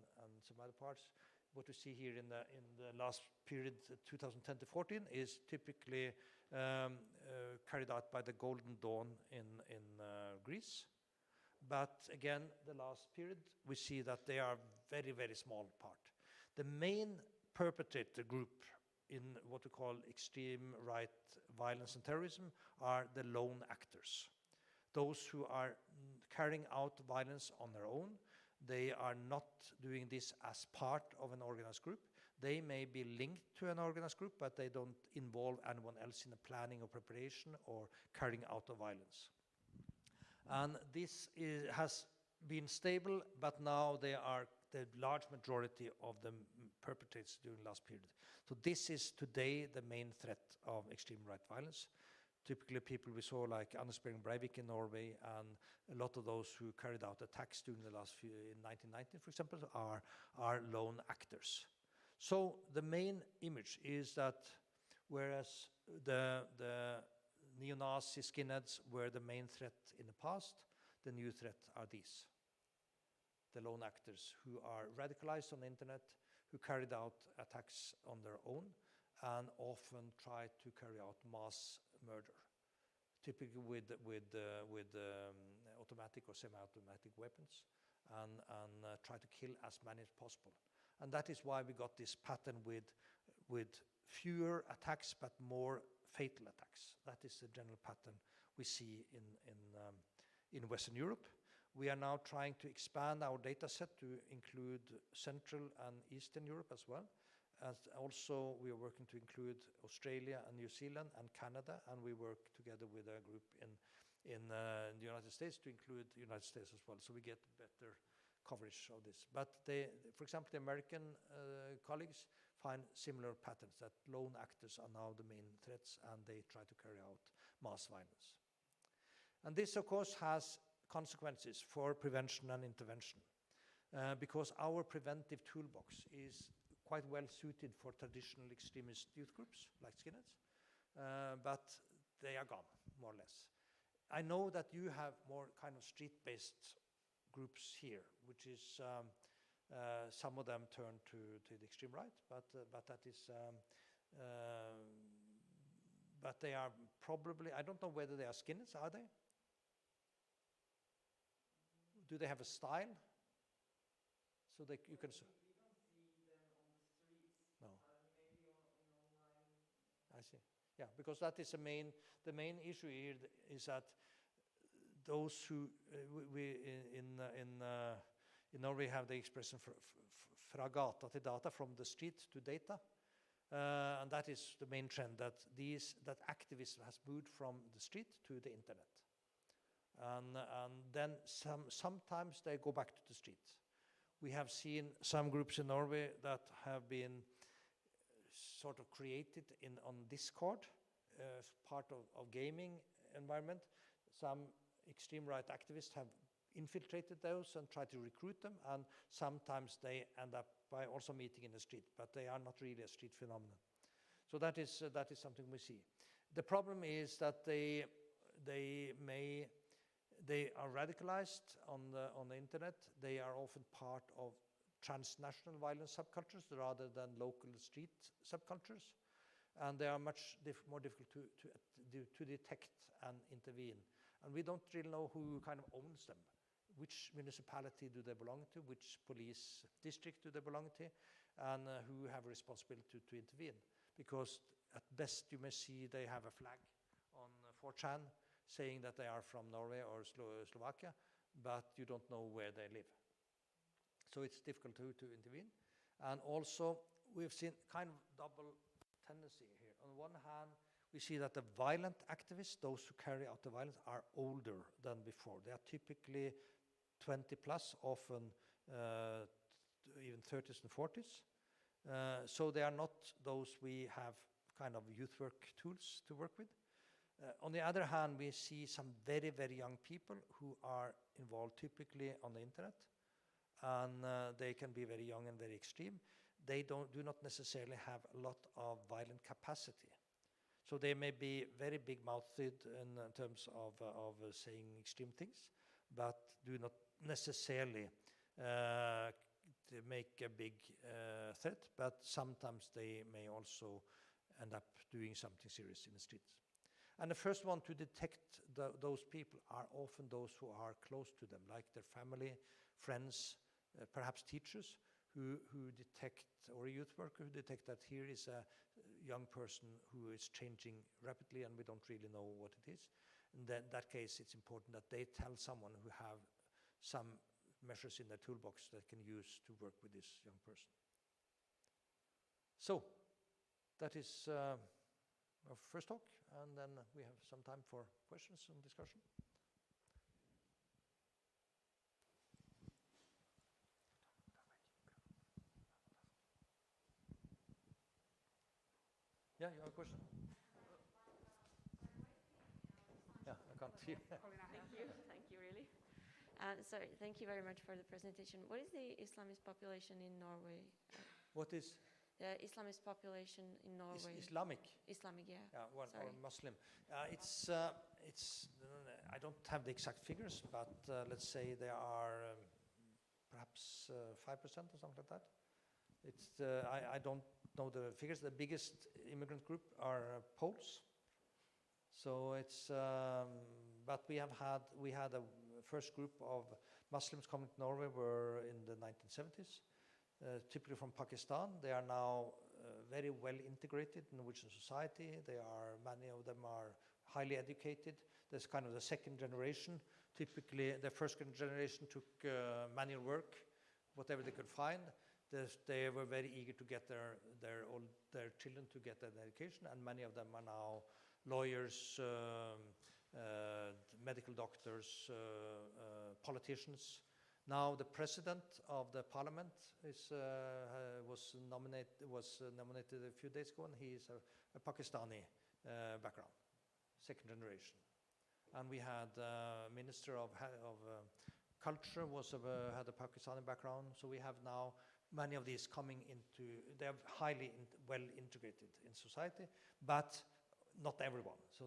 some other parts. What we see here in the last period, 2010 to 14, is typically carried out by the Golden Dawn in Greece. But again, the last period, we see that they are very, very small part. The main perpetrator group in what we call extreme right violence and terrorism are the lone actors. Those who are carrying out violence on their own. They are not doing this as part of an organized group. They may be linked to an organized group, but they don't involve anyone else in the planning or preparation or carrying out of violence. And this has been stable, but now they are the large majority of the perpetrators during the last period. So this is today the main threat of extreme right violence. Typically people we saw like Anders Behring Breivik in Norway, and a lot of those who carried out attacks during the last few, in 1919 for example, are lone actors. So the main image is that whereas the neo-Nazi skinheads were the main threat in the past, the new threat are these. The lone actors who are radicalized on the internet, who carried out attacks on their own, and often try to carry out mass murder, typically with automatic or semi-automatic weapons, and try to kill as many as possible. And that is why we got this pattern with fewer attacks but more fatal attacks. That is the general pattern we see in Western Europe. We are now trying to expand our data set to include Central and Eastern Europe as well. And also we are working to include Australia and New Zealand and Canada, and we work together with a group in the United States to include the United States as well, so we get better coverage of this. But for example, the American colleagues find similar patterns, that lone actors are now the main threats and they try to carry out mass violence. And this, of course, has consequences for prevention and intervention, because our preventive toolbox is quite well suited for traditional extremist youth groups like skinheads, but they are gone, more or less. I know that you have more kind of street-based groups here, which is some of them turn to the extreme right, but that is but they are probably, I don't know whether they are skinheads, are they? Do they have a style? So they, you can. We don't see them on the streets. No. Maybe in online. I see. Yeah, because that is the main issue here is that those who in Norway have the expression fra gata til data, from the street to data, and that is the main trend, that activism has moved from the street to the internet. And then sometimes they go back to the street. We have seen some groups in Norway that have been sort of created on Discord as part of gaming environment. Some extreme right activists have infiltrated those and tried to recruit them, and sometimes they end up by also meeting in the street, but they are not really a street phenomenon. So that is something we see. The problem is that they are radicalized on the internet. They are often part of transnational violent subcultures rather than local street subcultures, and they are much more difficult to detect and intervene. And we don't really know who kind of owns them. Which municipality do they belong to? Which police district do they belong to? And who have a responsibility to intervene? Because at best you may see they have a flag on 4chan saying that they are from Norway or Slovakia, but you don't know where they live. So it's difficult to intervene. And also we've seen kind of double tendency here. On one hand, we see that the violent activists, those who carry out the violence, are older than before. They are typically 20 plus, often even 30s and 40s. So they are not those we have kind of youth work tools to work with. On the other hand, we see some very, very young people who are involved typically on the internet, and they can be very young and very extreme. They do not necessarily have a lot of violent capacity. So they may be very big-mouthed in terms of saying extreme things, but do not necessarily make a big threat, but sometimes they may also end up doing something serious in the streets. And the first one to detect those people are often those who are close to them, like their family, friends, perhaps teachers, who detect, or a youth worker who detect that here is a young person who is changing rapidly and we don't really know what it is. In that case, it's important that they tell someone who have some measures in their toolbox that can use to work with this young person. So, that is our first talk, and then we have some time for questions and discussion. Yeah, you have a question? Yeah, I can't hear. Thank you, really. So thank you very much for the presentation. What is the Islamist population in Norway? What is The Islamist population in Norway? Islamic? Islamic, yeah. Or Sorry. Muslim. I don't have the exact figures, but let's say there are perhaps 5% or something like that. I don't know the figures. The biggest immigrant group are Poles. So but we had a first group of Muslims coming to Norway were in the 1970s. Typically from Pakistan. They are now very well integrated in Norwegian society. Many of them are highly educated. There's kind of the second generation. Typically, the first generation took manual work, whatever they could find. They were very eager to get their children to get an education, and many of them are now lawyers, medical doctors, politicians. Now the president of the parliament was nominated a few days ago, and he is a Pakistani background, second generation. And we had minister of culture had a Pakistani background. So we have now many of these coming into. They are highly well integrated in society, but not everyone. So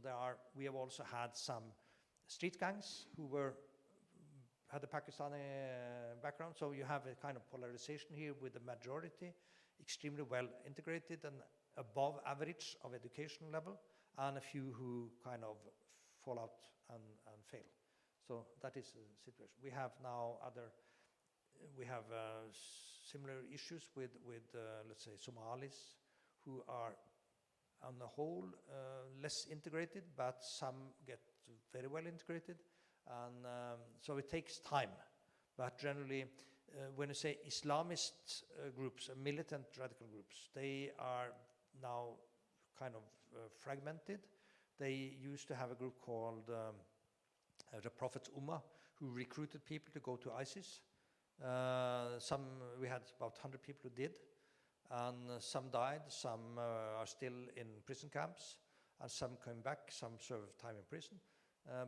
we have also had some street gangs who had a Pakistani background, so you have a kind of polarization here with the majority extremely well integrated and above average of education level, and a few who kind of fall out and fail. So that is the situation. We have now similar issues with let's say Somalis, who are on the whole less integrated, but some get very well integrated. And so it takes time, but generally, when you say Islamist groups, militant radical groups, they are now kind of fragmented. They used to have a group called the Prophet's Ummah, who recruited people to go to ISIS. We had about 100 people who did, and some died, some are still in prison camps, and some came back, some served time in prison.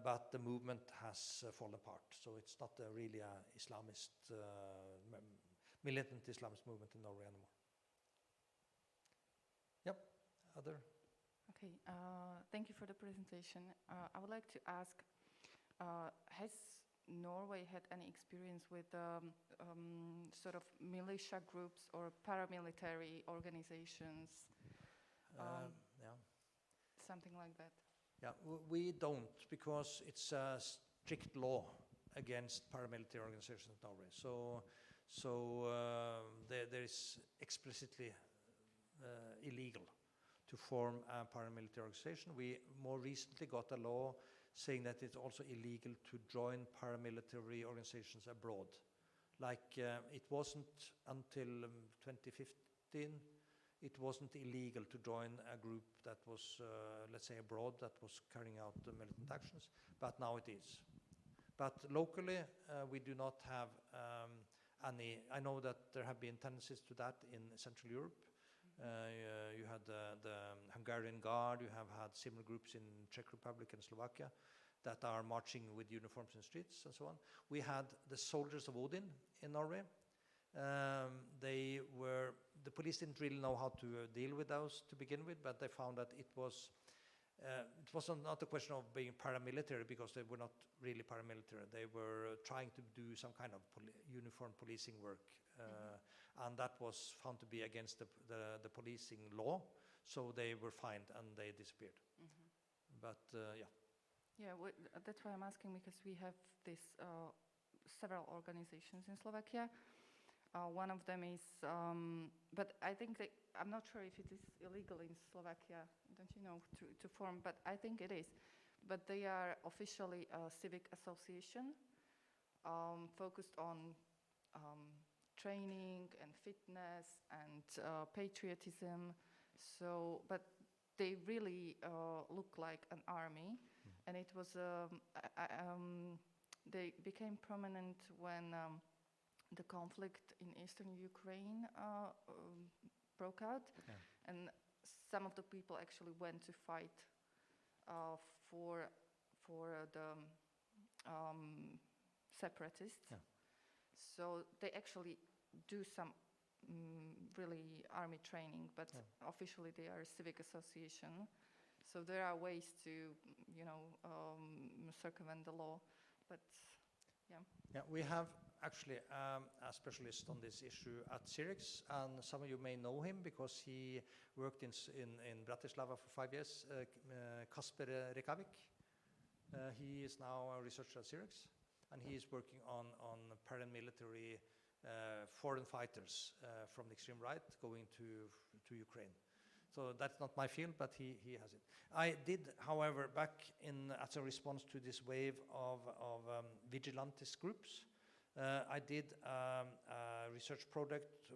But the movement has fallen apart, so it's not really a Islamist, militant Islamist movement in Norway anymore. Yep, other? Okay, thank you for the presentation. I would like to ask, has Norway had any experience with sort of militia groups or paramilitary organizations? Yeah. Something like that. Yeah, we don't, because it's a strict law against paramilitary organizations in Norway. So there is explicitly illegal to form a paramilitary organization. We more recently got a law saying that it's also illegal to join paramilitary organizations abroad. Like it wasn't until 2015. It wasn't illegal to join a group that was, let's say, abroad, that was carrying out militant actions, but now it is. But locally, we do not have any. I know that there have been tendencies to that in Central Europe. You had the Hungarian Guard, you have had similar groups in Czech Republic and Slovakia that are marching with uniforms in the streets and so on. We had the Soldiers of Odin in Norway. The police didn't really know how to deal with those to begin with, but they found that it was not a question of being paramilitary, because they were not really paramilitary. They were trying to do some kind of uniform policing work, and that was found to be against the policing law, so they were fined and they disappeared. But yeah. Yeah, that's why I'm asking, because we have this several organizations in Slovakia. One of them is, but I think I'm not sure if it is illegal in Slovakia, don't you know, to form, but I think it is. But they are officially a civic association focused on training and fitness and patriotism. So, but they really look like an army, and it was, they became prominent when the conflict in eastern Ukraine broke out, and some of the people actually went to fight for the separatists. Yeah. So they actually do some really army training, but officially they are a civic association. So there are ways to, circumvent the law, but yeah. Yeah, we have actually a specialist on this issue at Syrix, and some of you may know him because he worked in Bratislava for 5 years, Kasper Rekavik. He is now a researcher at Syrix, and he is working on paramilitary foreign fighters from the extreme right going to Ukraine. So that's not my field, but he has it. I did, however, back as a response to this wave of vigilantist groups, I did a research project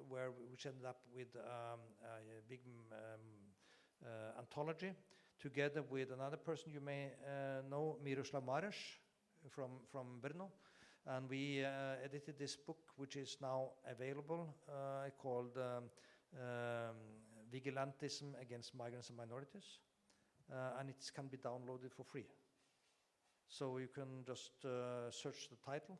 which ended up with a big anthology, together with another person you may know, Miroslav Mareš from Brno. And we edited this book, which is now available, called Vigilantism Against Migrants and Minorities. And it can be downloaded for free. So you can just search the title.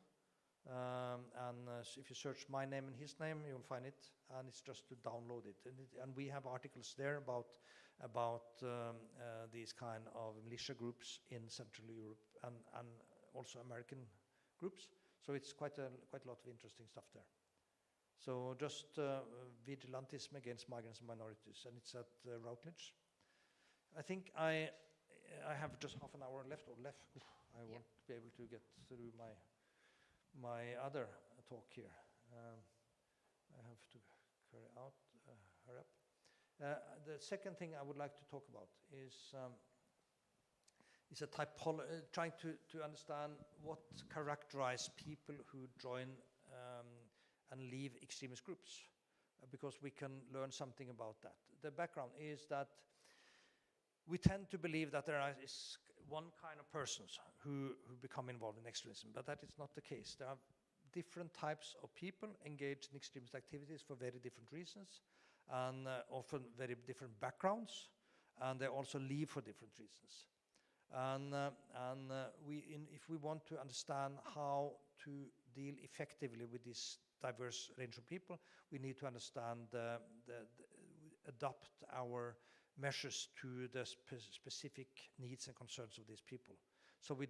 If you search my name and his name, you'll find it. And it's just to download it. And we have articles there about these kind of militia groups in Central Europe and also American groups. So it's quite a lot of interesting stuff there. So just vigilantism against migrants and minorities, and it's at Routledge. I think I have just half an hour left. I won't be able to get through my other talk here. I have to hurry up. The second thing I would like to talk about is a trying to understand what characterize people who join and leave extremist groups, because we can learn something about that. The background is that we tend to believe that there is one kind of persons who become involved in extremism, but that is not the case. There are different types of people engaged in extremist activities for very different reasons, and often very different backgrounds, and they also leave for different reasons. If we want to understand how to deal effectively with this diverse range of people, we need to understand adapt our measures to the specific needs and concerns of these people. So we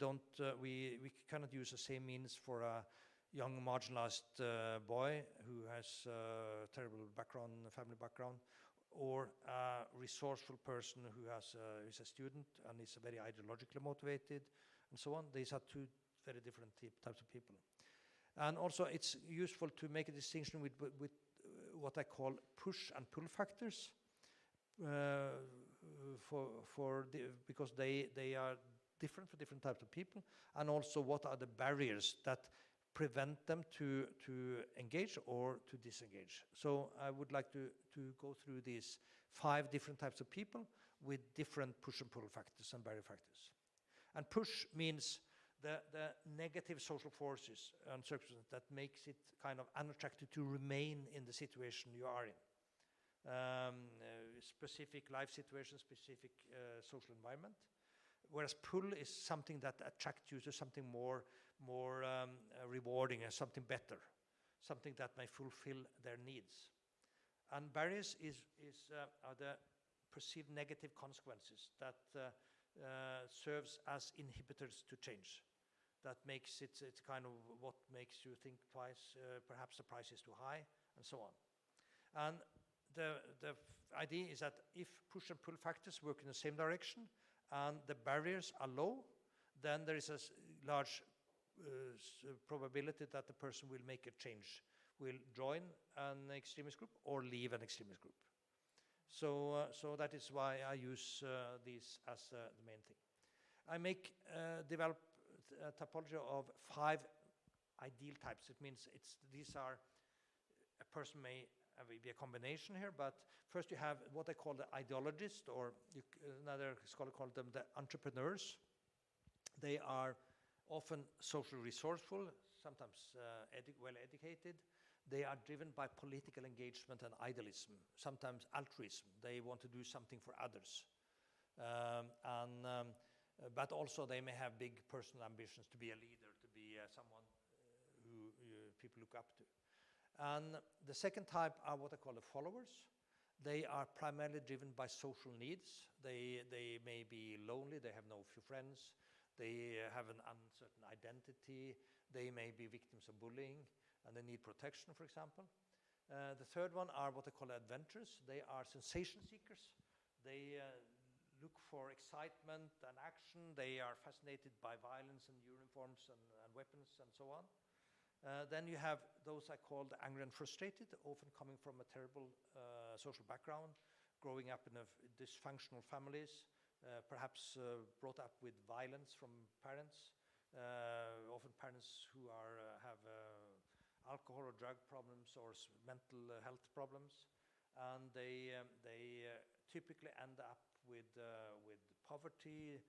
cannot use the same means for a young marginalized boy who has a terrible family background, or a resourceful person who is a student and is very ideologically motivated, and so on. These are two very different types of people. And also it's useful to make a distinction with what I call push and pull factors, because they are different for different types of people, and also what are the barriers that prevent them to engage or to disengage. So I would like to go through these 5 different types of people with different push and pull factors and barrier factors. And push means the negative social forces and circumstances that makes it kind of unattractive to remain in the situation you are in. Specific life situation, specific social environment. Whereas pull is something that attracts you to something more rewarding and something better, something that may fulfill their needs. And barriers are the perceived negative consequences that serves as inhibitors to change. That makes it's kind of what makes you think twice, perhaps the price is too high, and so on. And the idea is that if push and pull factors work in the same direction and the barriers are low, then there is a large probability that the person will make a change, will join an extremist group or leave an extremist group. So that is why I use these as the main thing. I develop a typology of 5 ideal types. It means these are, a person may be a combination here, but first you have what I call the ideologist, or another scholar called them the entrepreneurs. They are often socially resourceful, sometimes well educated. They are driven by political engagement and idealism, sometimes altruism. They want to do something for others. But also they may have big personal ambitions to be a leader, to be someone who people look up to. And the second type are what I call the followers. They are primarily driven by social needs. They may be lonely, they have no few friends, they have an uncertain identity, they may be victims of bullying, and they need protection, for example. The third one are what I call adventurers. They are sensation seekers. They look for excitement and action. They are fascinated by violence and uniforms and weapons and so on. Then you have those I call the angry and frustrated, often coming from a terrible social background, growing up in dysfunctional families, perhaps brought up with violence from parents, often parents who have alcohol or drug problems or mental health problems, and they typically end up with poverty,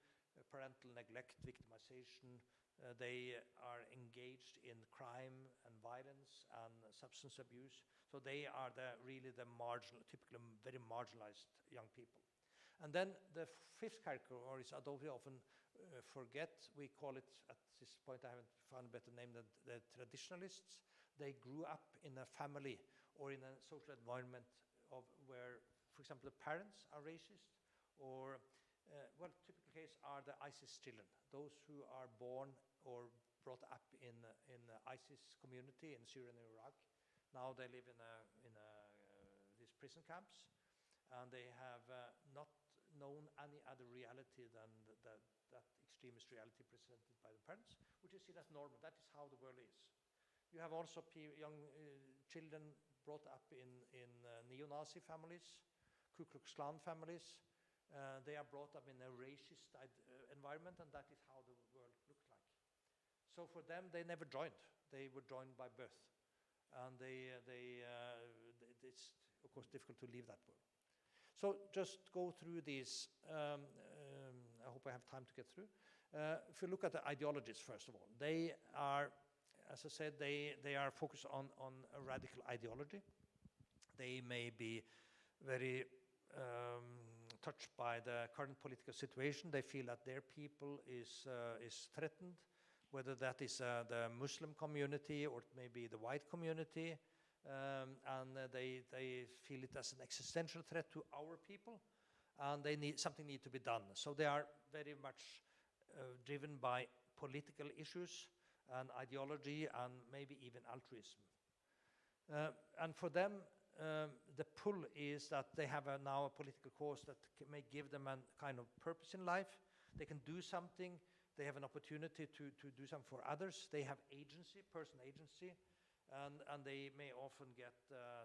parental neglect, victimization. They are engaged in crime and violence and substance abuse. So they are really the typically very marginalized young people. And then the fifth category is although we often forget, we call it, at this point I haven't found a better name than the traditionalists. They grew up in a family or in a social environment where, for example, the parents are racist, or typical case are the ISIS children, those who are born or brought up in ISIS community in Syria and Iraq. Now they live in these prison camps, and they have not known any other reality than that extremist reality presented by the parents, which is seen as normal. That is how the world is. You have also young children brought up in neo-Nazi families, Ku Klux Klan families. They are brought up in a racist environment, and that is how the world looked like. So for them, they never joined. They were joined by birth. And it's, of course, difficult to leave that world. So just go through these. I hope I have time to get through. If you look at the ideologies, first of all, they are, as I said, they are focused on a radical ideology. They may be very touched by the current political situation. They feel that their people is threatened, whether that is the Muslim community or it may be the white community, and they feel it as an existential threat to our people, and something needs to be done. So they are very much driven by political issues and ideology and maybe even altruism. And for them, the pull is that they have now a political cause that may give them a kind of purpose in life. They can do something. They have an opportunity to do something for others. They have agency, personal agency, and they may often get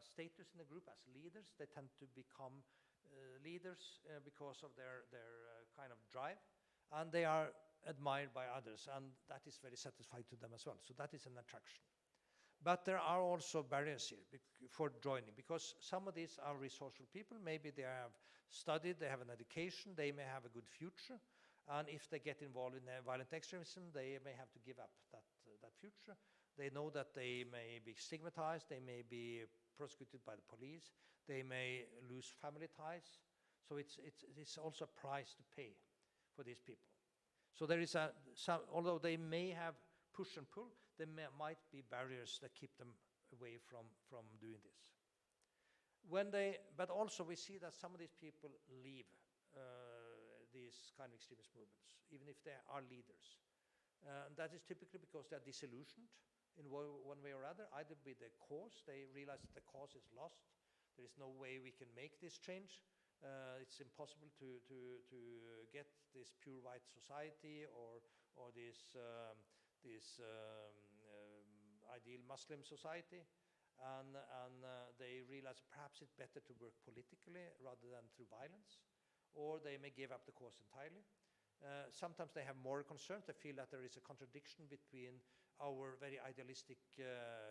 status in the group as leaders. They tend to become leaders because of their kind of drive, and they are admired by others, and that is very satisfying to them as well. So that is an attraction. But there are also barriers here for joining, because some of these are resourceful people. Maybe they have studied, they have an education, they may have a good future, and if they get involved in violent extremism, they may have to give up that future. They know that they may be stigmatized, they may be prosecuted by the police, they may lose family ties. So it's also a price to pay for these people. So there is although they may have push and pull, there might be barriers that keep them away from doing this. But also we see that some of these people leave these kind of extremist movements, even if they are leaders. That is typically because they are disillusioned in one way or other, either with the cause. They realize that the cause is lost. There is no way we can make this change. It's impossible to get this pure white society or this ideal Muslim society, and they realize perhaps it's better to work politically rather than through violence, or they may give up the cause entirely. Sometimes they have moral concerns. They feel that there is a contradiction between our very idealistic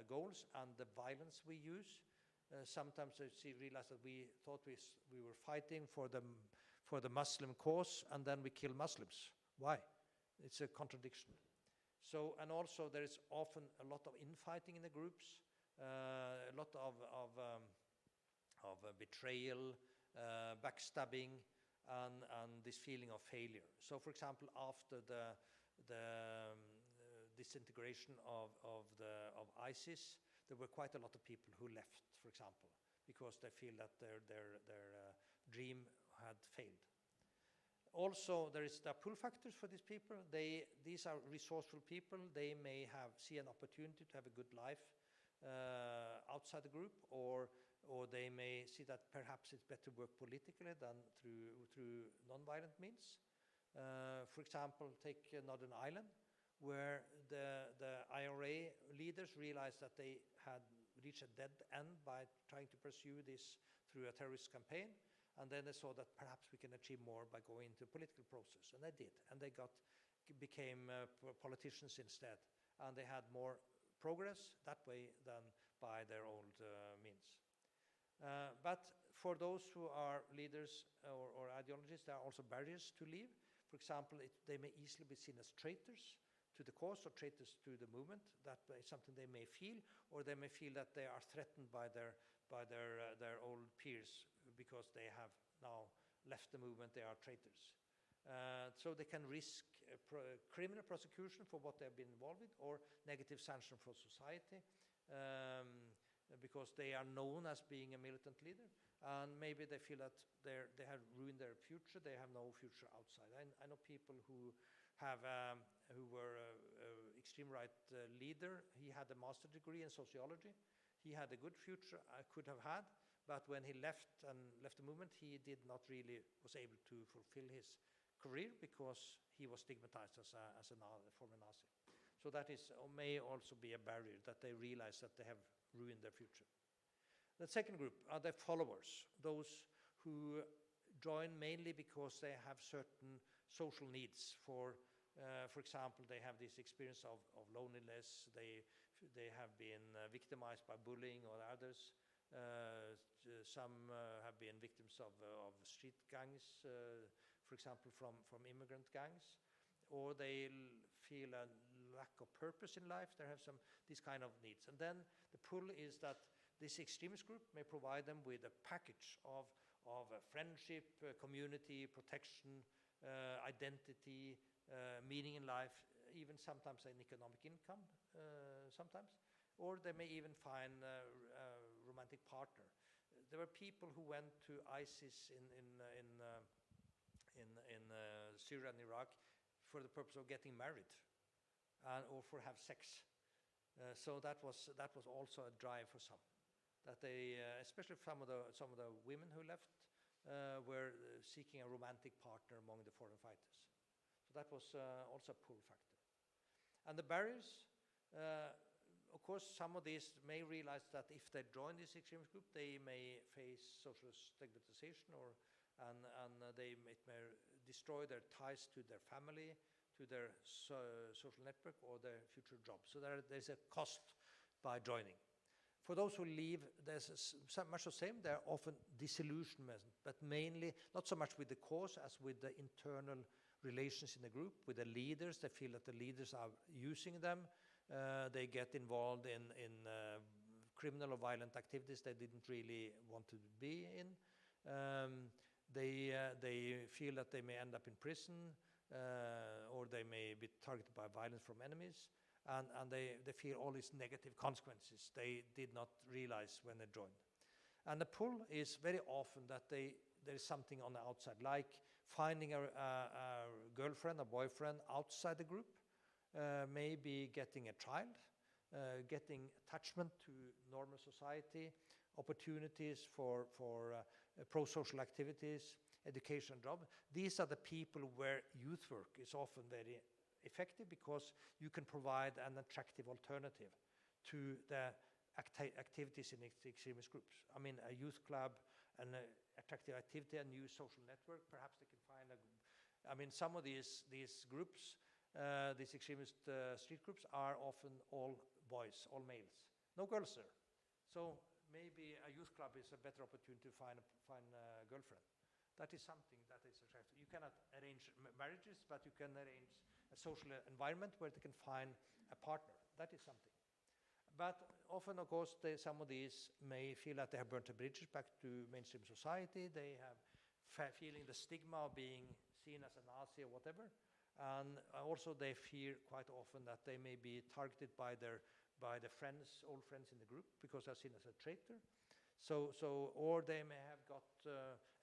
goals and the violence we use. Sometimes they realize that we thought we were fighting for the Muslim cause, and then we kill Muslims. Why? It's a contradiction. So, and also there is often a lot of infighting in the groups. A lot of betrayal, backstabbing, and this feeling of failure. So, for example, after the disintegration of ISIS, there were quite a lot of people who left, for example, because they feel that their dream had failed. Also, there are pull factors for these people. These are resourceful people. They may see an opportunity to have a good life outside the group, or they may see that perhaps it's better to work politically than through non-violent means. For example, take Northern Ireland, where the IRA leaders realized that they had reached a dead end by trying to pursue this through a terrorist campaign, and then they saw that perhaps we can achieve more by going into a political process, and they did, and they became politicians instead, and they had more progress that way than by their old means. But for those who are leaders or ideologists, there are also barriers to leave. For example, they may easily be seen as traitors to the cause or traitors to the movement. That is something they may feel, or they may feel that they are threatened by their old peers because they have now left the movement. They are traitors. So they can risk criminal prosecution for what they have been involved with, or negative sanction from society, because they are known as being a militant leader, and maybe they feel that they have ruined their future. They have no future outside. I know people who were extreme right leader. He had a master's degree in sociology. He had a good future, could have had, but when he left the movement, he did not really was able to fulfill his career because he was stigmatized as a former Nazi. So that may also be a barrier, that they realize that they have ruined their future. The second group are the followers, those who join mainly because they have certain social needs. For example, they have this experience of loneliness. They have been victimized by bullying or others. Some have been victims of street gangs, for example, from immigrant gangs, or they feel a lack of purpose in life. They have these kind of needs. And then the pull is that this extremist group may provide them with a package of friendship, community, protection, identity, meaning in life, even sometimes an economic income, sometimes, or they may even find a romantic partner. There were people who went to ISIS in Syria and Iraq for the purpose of getting married, or for have sex. So that was also a drive for some. That they, especially some of the women who left, were seeking a romantic partner among the foreign fighters. So that was also a pull factor. And the barriers, of course, some of these may realize that if they join this extremist group, they may face social stigmatization, and it may destroy their ties to their family, to their social network, or their future job. So there's a cost by joining. For those who leave, there's much the same. There are often disillusionment, but mainly not so much with the cause as with the internal relations in the group, with the leaders. They feel that the leaders are using them. They get involved in criminal or violent activities they didn't really want to be in. They feel that they may end up in prison, or they may be targeted by violence from enemies. And they feel all these negative consequences they did not realize when they joined. And the pull is very often that there is something on the outside, like finding a girlfriend, a boyfriend outside the group, maybe getting a child, getting attachment to normal society, opportunities for pro-social activities, education, job. These are the people where youth work is often very effective, because you can provide an attractive alternative to the activities in extremist groups. I mean, a youth club, an attractive activity, a new social network. Perhaps they can find some of these groups, these extremist street groups, are often all boys, all males. No girls there. So maybe a youth club is a better opportunity to find a girlfriend. That is something that is attractive. You cannot arrange marriages, but you can arrange a social environment where they can find a partner. That is something. but often, of course, some of these may feel that they have burnt the bridges back to mainstream society. They have feeling the stigma of being seen as a Nazi or whatever. And also they fear quite often that they may be targeted by their friends, old friends in the group, because they're seen as a traitor. Or they may have got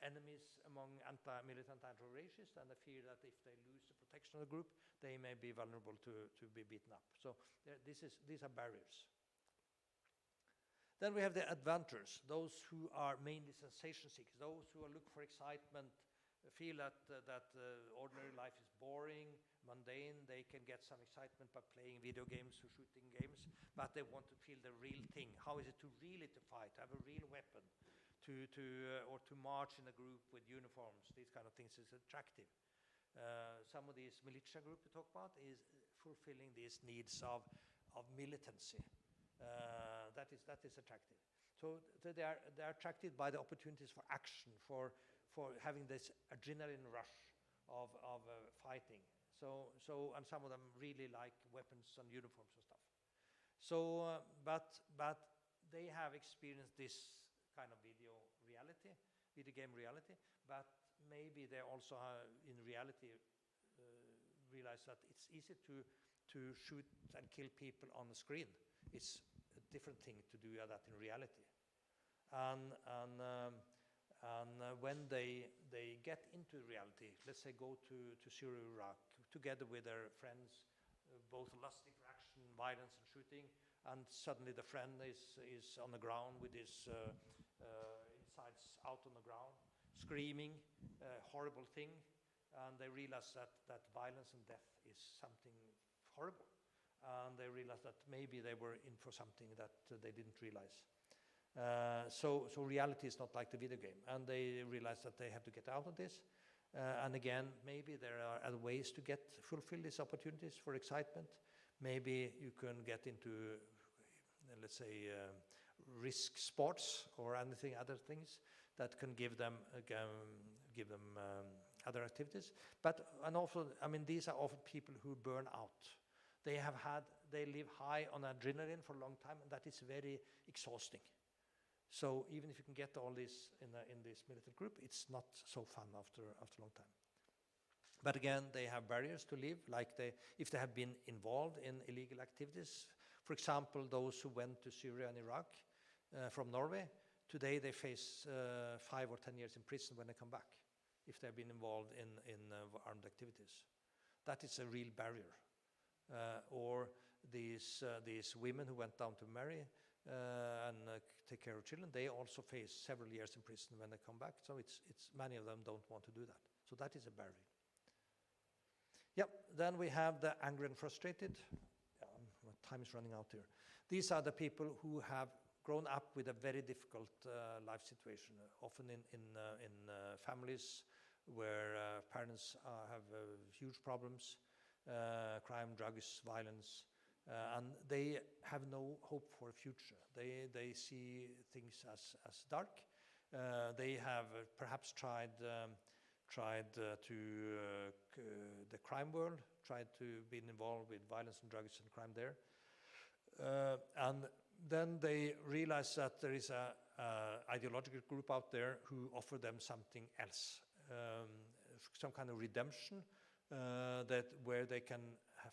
enemies among militant anti-racists, and they fear that if they lose the protection of the group, they may be vulnerable to be beaten up. So these are barriers. Then we have the adventurers, those who are mainly sensation seekers, those who are looking for excitement, feel that ordinary life is boring, mundane. They can get some excitement by playing video games or shooting games, but they want to feel the real thing. How is it to really to fight, have a real weapon, or to march in a group with uniforms? These kind of things is attractive. Some of these militia groups we talk about is fulfilling these needs of militancy. That is attractive. So they are attracted by the opportunities for action, for having this adrenaline rush of fighting. And some of them really like weapons and uniforms and stuff. But they have experienced this kind of video game reality. But maybe they also in reality realize that it's easy to shoot and kill people on the screen. It's a different thing to do that in reality. And when they get into reality, let's say go to Syria, Iraq, together with their friends, both lusting for action, violence and shooting, and suddenly the friend is on the ground with his insides out on the ground, screaming, horrible thing, and they realize that violence and death is something horrible. And they realized that maybe they were in for something that they didn't realize. So reality is not like the video game. And they realize that they have to get out of this. And again, maybe there are other ways to fulfill these opportunities for excitement. Maybe you can get into, let's say, risk sports or anything, other things that can give them other activities. And also, I mean, these are often people who burn out. They live high on adrenaline for a long time, and that is very exhausting. So even if you can get all this in this militant group, it's not so fun after a long time. But again, they have barriers to live, like if they have been involved in illegal activities. For example, those who went to Syria and Iraq from Norway, today they face 5 or 10 years in prison when they come back, if they've been involved in armed activities. That is a real barrier. Or these women who went down to marry and take care of children, they also face several years in prison when they come back. So it's many of them don't want to do that. So that is a barrier. Yep. Then we have the angry and frustrated. Time is running out here. These are the people who have grown up with a very difficult life situation, often in families where parents have huge problems. Crime, drugs, violence, and they have no hope for a future. They see things as dark. They have perhaps tried to the crime world, tried to be involved with violence and drugs and crime there, and then they realize that there is a ideological group out there who offer them something else, some kind of redemption. Where they can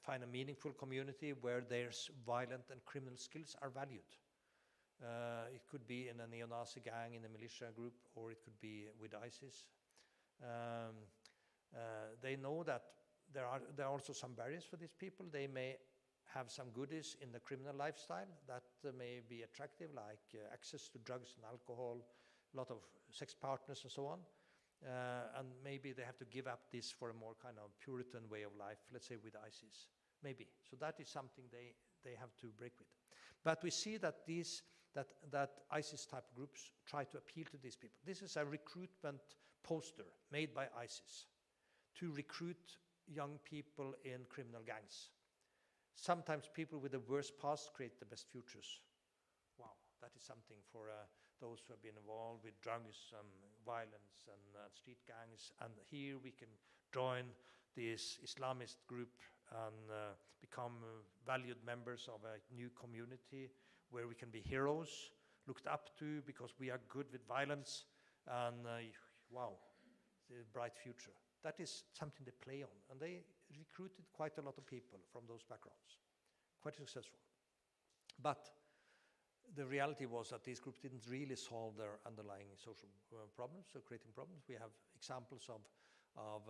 find a meaningful community where their violent and criminal skills are valued. It could be in a neo-Nazi gang, in a militia group, or it could be with ISIS. They know that there are also some barriers for these people. They may have some goodies in the criminal lifestyle that may be attractive, like access to drugs and alcohol, a lot of sex partners and so on. And maybe they have to give up this for a more kind of Puritan way of life, let's say with ISIS, maybe. So that is something they have to break with. But we see that that ISIS type groups try to appeal to these people. This is a recruitment poster made by ISIS to recruit young people in criminal gangs. Sometimes people with the worst past create the best futures. Wow, that is something for those who have been involved with drugs and violence and street gangs. And here we can join this Islamist group and become valued members of a new community where we can be heroes, looked up to because we are good with violence, and wow, the bright future. That is something they play on, and they recruited quite a lot of people from those backgrounds, quite successful. But the reality was that these groups didn't really solve their underlying social problems, so creating problems. We have examples of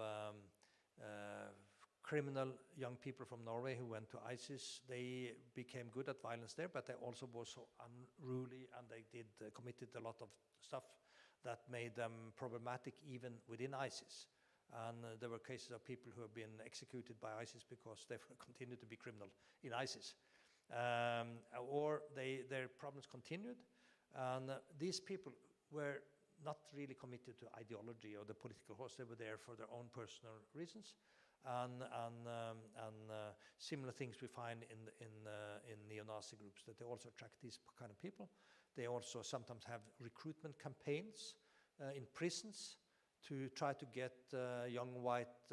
criminal young people from Norway who went to ISIS. They became good at violence there, but they also were so unruly, and they committed a lot of stuff that made them problematic even within ISIS. And there were cases of people who have been executed by ISIS because they continued to be criminal in ISIS. Or their problems continued, and these people were not really committed to ideology or the political cause. They were there for their own personal reasons, and similar things we find in neo-Nazi groups, that they also attract these kind of people. They also sometimes have recruitment campaigns in prisons to try to get young white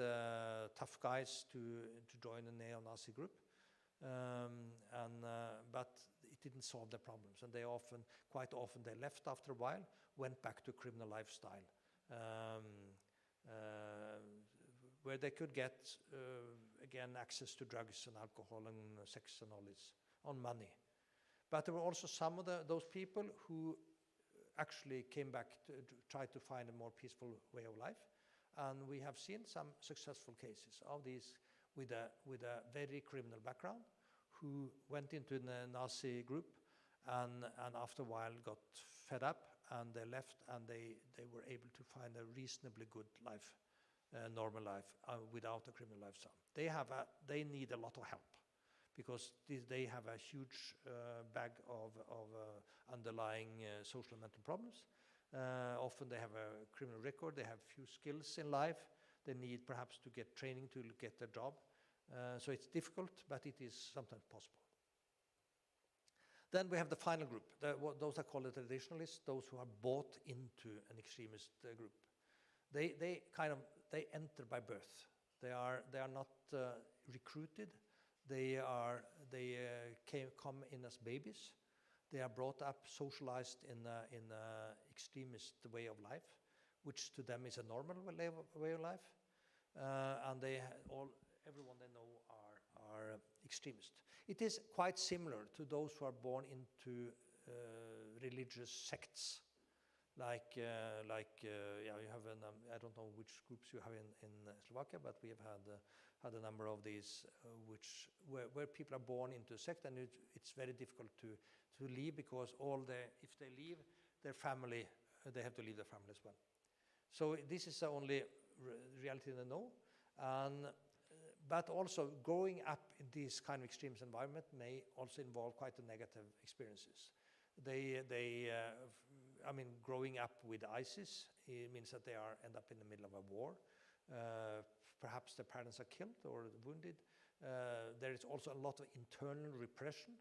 tough guys to join a neo-Nazi group. But it didn't solve their problems, and quite often they left after a while, went back to a criminal lifestyle, where they could get again access to drugs and alcohol and sex and all this on money. But there were also some of those people who actually came back to try to find a more peaceful way of life, and we have seen some successful cases of these with a very criminal background, who went into the Nazi group and after a while got fed up, and they left, and they were able to find a reasonably good life, normal life, without a criminal lifestyle. They need a lot of help, because they have a huge bag of underlying social and mental problems. Often they have a criminal record, they have few skills in life, they need perhaps to get training to get a job. So it's difficult, but it is sometimes possible. Then we have the final group. Those are called the traditionalists, those who are bought into an extremist group. They enter by birth. They are not recruited. They come in as babies. They are brought up, socialized in a extremist way of life, which to them is a normal way of life, and everyone they know are extremists. It is quite similar to those who are born into religious sects, like you have I don't know which groups you have in Slovakia, but we have had a number of these where people are born into a sect, and it's very difficult to leave, because if they leave their family, they have to leave their family as well. So this is the only reality they know, but also growing up in this kind of extreme environment may also involve quite a negative experiences. Growing up with ISIS, it means that they end up in the middle of a war. Perhaps their parents are killed or wounded. There is also a lot of internal repression,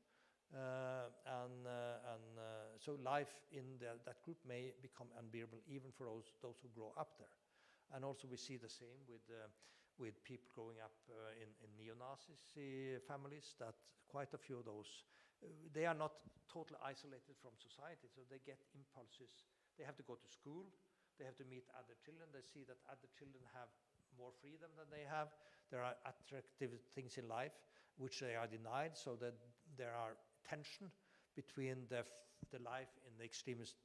so life in that group may become unbearable even for those who grow up there. And also we see the same with people growing up in neo-Nazi families, that quite a few of those, they are not totally isolated from society, so they get impulses. They have to go to school, they have to meet other children, they see that other children have more freedom than they have. There are attractive things in life which they are denied, so that there are tension between the life in the extremist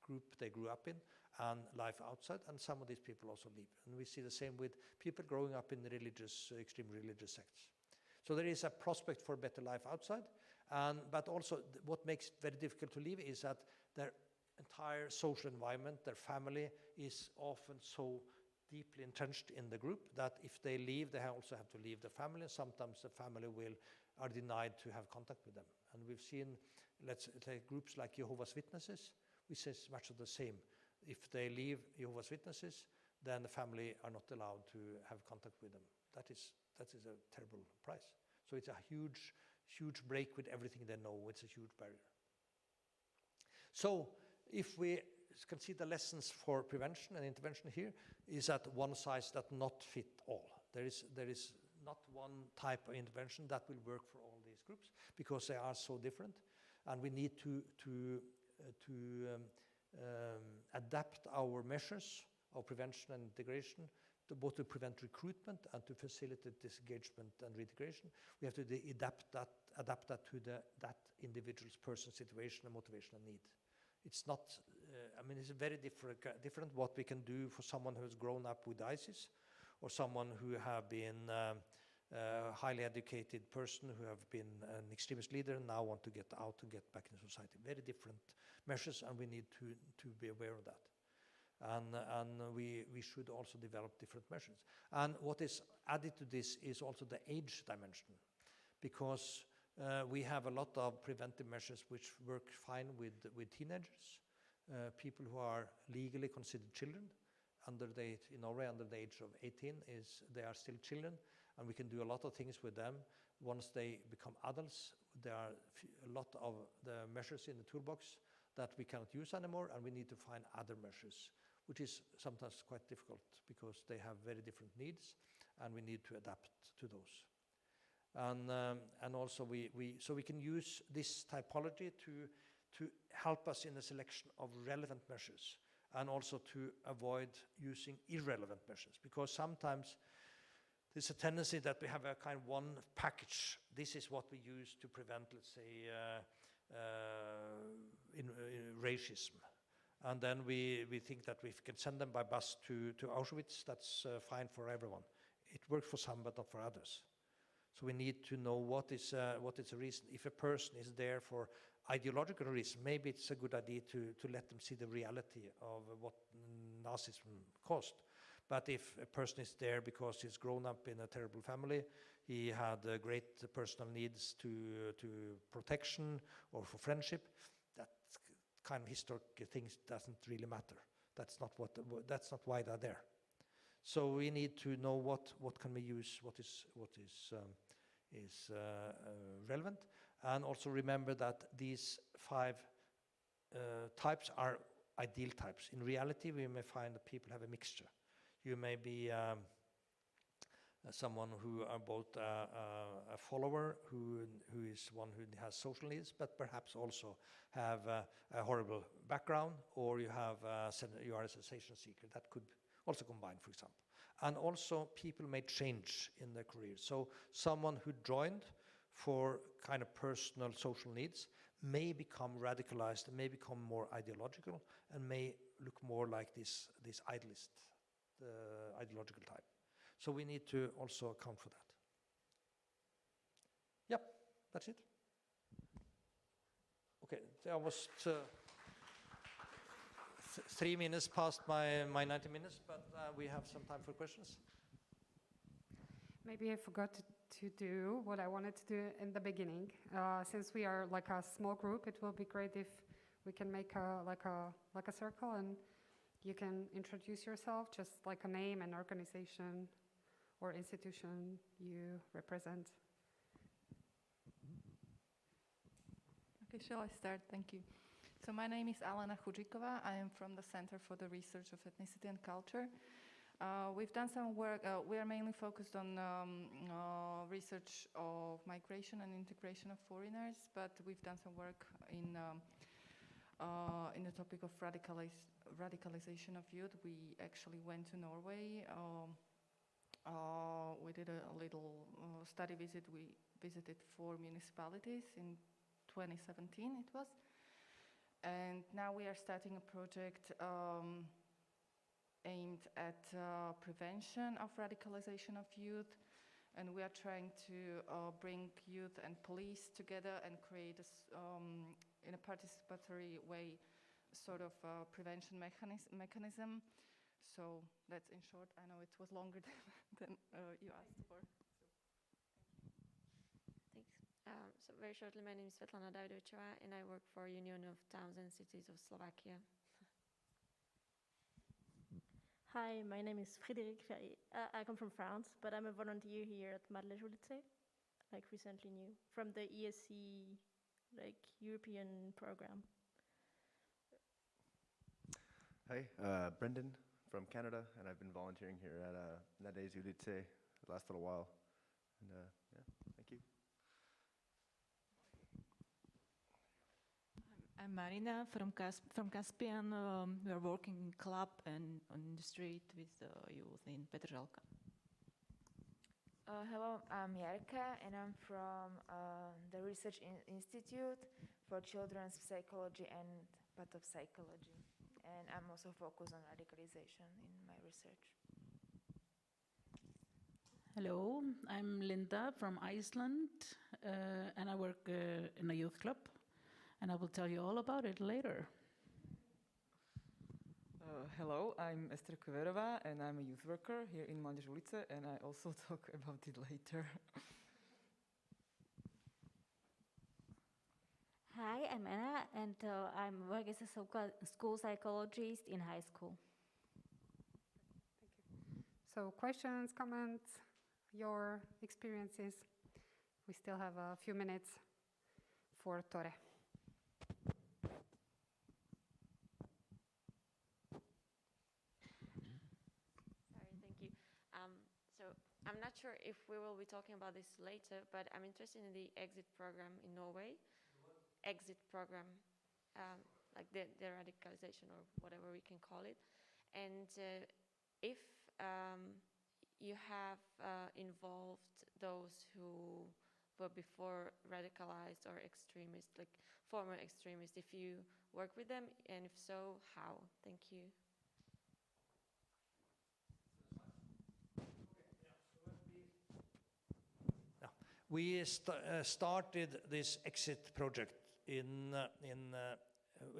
group they grew up in and life outside, and some of these people also leave. And we see the same with people growing up in extreme religious sects. So there is a prospect for a better life outside, but also what makes it very difficult to leave is that their entire social environment, their family, is often so deeply entrenched in the group that if they leave, they also have to leave the family, and sometimes the family are denied to have contact with them. And we've seen, let's say, groups like Jehovah's Witnesses, we say much of the same. If they leave Jehovah's Witnesses, then the family are not allowed to have contact with them. That is a terrible price. So it's a huge break with everything they know. It's a huge barrier. So if we can see the lessons for prevention and intervention here, is that one size does not fit all. There is not one type of intervention that will work for all these groups, because they are so different. and we need to adapt our measures of prevention and integration to both to prevent recruitment and to facilitate disengagement and reintegration. We have to adapt that to that individual's personal situation and motivation and need. It's not, it's very different what we can do for someone who has grown up with ISIS, or someone who have been a highly educated person who have been an extremist leader and now want to get out and get back in society. Very different measures, and we need to be aware of that. And we should also develop different measures. And what is added to this is also the age dimension, because we have a lot of preventive measures which work fine with teenagers, people who are legally considered children. In Norway, under the age of 18, they are still children, and we can do a lot of things with them. Once they become adults, there are a lot of the measures in the toolbox that we cannot use anymore, and we need to find other measures, which is sometimes quite difficult because they have very different needs, and we need to adapt to those. And also so we can use this typology to help us in the selection of relevant measures, and also to avoid using irrelevant measures, because sometimes there's a tendency that we have a kind of one package. This is what we use to prevent, let's say, in racism. And then we think that we can send them by bus to Auschwitz, that's fine for everyone. It works for some, but not for others. So we need to know what is the reason. If a person is there for ideological reason, maybe it's a good idea to let them see the reality of what Nazism caused. But if a person is there because he's grown up in a terrible family, he had great personal needs to protection or for friendship, that kind of historic things doesn't really matter. That's not why they're there. So we need to know what can we use, what is relevant, and also remember that these 5 types are ideal types. In reality, we may find that people have a mixture. You may be someone who are both a follower, who is one who has social needs, but perhaps also have a horrible background, or you are a sensation seeker. That could also combine, for example. And also people may change in their career. So someone who joined for kind of personal social needs may become radicalized, may become more ideological, and may look more like this idealist, ideological type. So we need to also account for that. Yep, that's it. Okay, I was 3 minutes past my 90 minutes, but we have some time for questions. Maybe I forgot to do what I wanted to do in the beginning. Since we are like a small group, it will be great if we can make a circle, and you can introduce yourself, just like a name and organization or institution you represent. Okay, shall I start? Thank you. So my name is Alena Chudžíková. I am from the Center for the Research of Ethnicity and Culture. We've done some work. We are mainly focused on research of migration and integration of foreigners, but we've done some work in the topic of radicalization of youth. We actually went to Norway. We did a little study visit. We visited 4 municipalities in 2017, it was. And now we are starting a project aimed at prevention of radicalization of youth, and we are trying to bring youth and police together and create in a participatory way sort of prevention mechanism. So that's in short. I know it was longer than you asked for. So very shortly, my name is Svetlana Davidovichová, and I work for Union of Towns and Cities of Slovakia. Hi, my name is Frédéric Ferrier. I come from France, but I'm a volunteer here at Mladí, like recently new, from the ESC, like European program. Hi, Brendan from Canada, and I've been volunteering here at Mladí the last little while. And yeah, thank you. I'm Marina from Caspian. We are working in club and on the street with youth in Pretlak. Hello, I'm Jarka, and I'm from the Research Institute for Children's Psychology and Pathopsychology. And I'm also focused on radicalization in my research. Hello, I'm Linda from Iceland, and I work in a youth club, and I will tell you all about it later. Hello, I'm Esther Kverová, and I'm a youth worker here in Mladí, and I also talk about it later. Hi, I'm Anna, and I'm working as a school psychologist in high school. Thank you. So questions, comments, your experiences? We still have a few minutes for Tore. Sorry, thank you. So I'm not sure if we will be talking about this later, but I'm interested in the exit program in Norway. Exit program, like the radicalization or whatever we can call it. And if you have involved those who were before radicalized or extremists, like former extremists, if you work with them, and if so, how? Thank you. We started this exit project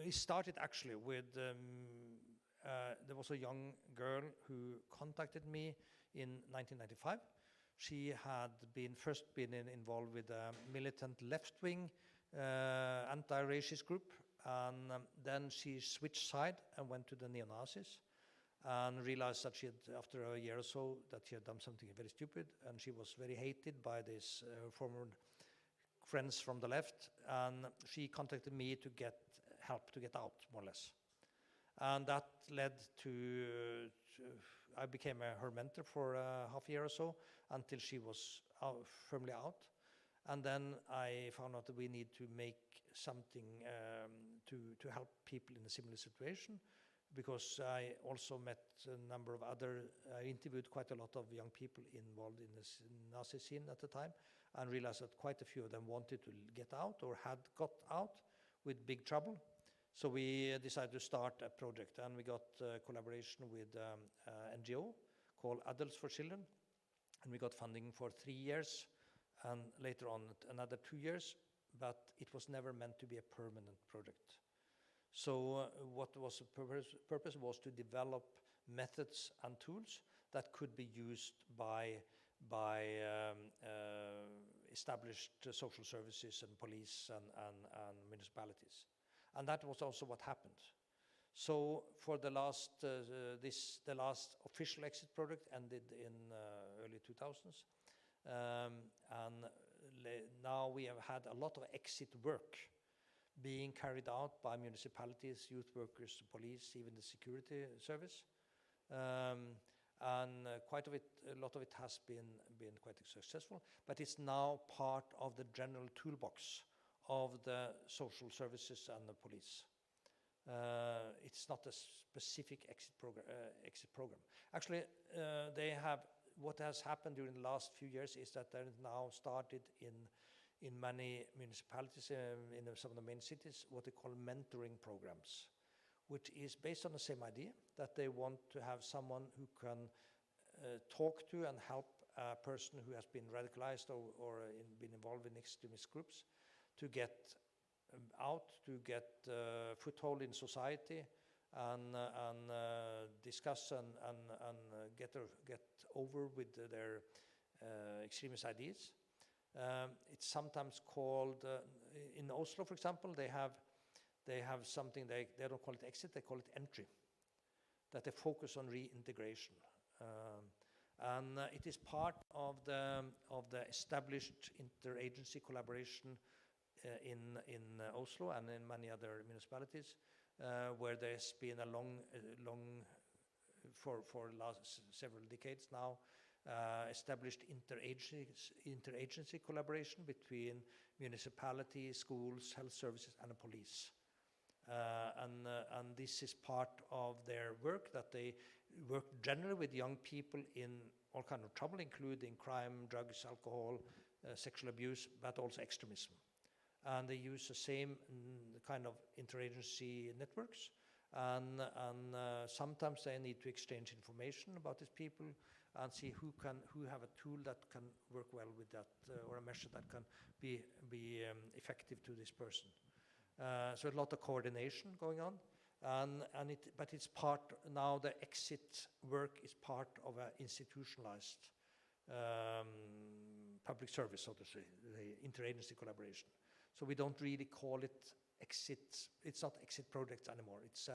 we started actually with, there was a young girl who contacted me in 1995. She had first been involved with a militant left-wing anti-racist group, and then she switched side and went to the neo-Nazis, and realized that after a year or so, that she had done something very stupid, and she was very hated by these former friends from the left, and she contacted me to get help to get out, more or less. And that led to I became her mentor for half a year or so, until she was firmly out. And then I found out that we need to make something to help people in a similar situation, because I also met a number of I interviewed quite a lot of young people involved in this Nazi scene at the time, and realized that quite a few of them wanted to get out or had got out with big trouble. So we decided to start a project, and we got collaboration with an NGO called Adults for Children, and we got funding for 3 years, and later on another 2 years, but it was never meant to be a permanent project. So what was the purpose was to develop methods and tools that could be used by established social services and police and municipalities. And that was also what happened. So for the last official exit project ended in early 2000s, and now we have had a lot of exit work being carried out by municipalities, youth workers, police, even the security service. And a lot of it has been quite successful, but it's now part of the general toolbox of the social services and the police. It's not a specific exit program. Actually, what has happened during the last few years is that there now started in many municipalities, in some of the main cities, what they call mentoring programs, which is based on the same idea, that they want to have someone who can talk to and help a person who has been radicalized or been involved in extremist groups to get out, to get foothold in society, and discuss and get over with their extremist ideas. It's sometimes called, in Oslo, for example, they have something, they don't call it exit, they call it entry, that they focus on reintegration. And it is part of the established interagency collaboration in Oslo and in many other municipalities, where there's been a long for last several decades now, established interagency collaboration between municipalities, schools, health services, and the police. and this is part of their work, that they work generally with young people in all kind of trouble, including crime, drugs, alcohol, sexual abuse, but also extremism. And they use the same kind of interagency networks, and sometimes they need to exchange information about these people and see who have a tool that can work well with that, or a measure that can be effective to this person. So a lot of coordination going on, but it's part now. The exit work is part of an institutionalized public service, so to say, the interagency collaboration. So we don't really call it exit. It's not exit projects anymore. It's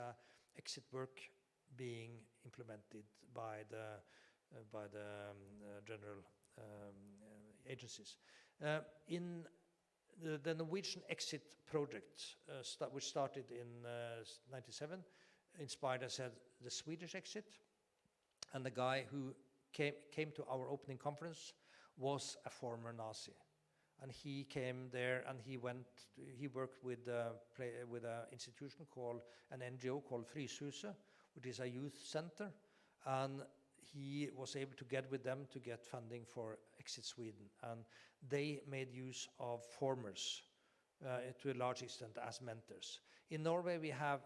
exit work being implemented by the general agencies. In the Norwegian exit project, which started in '97, inspired, as I said, the Swedish exit. And the guy who came to our opening conference was a former Nazi. And he came there, and he worked with an institution called, an NGO called Fryshuset, which is a youth center. And he was able to get with them to get funding for Exit Sweden. And they made use of formers to a large extent as mentors. In Norway, we have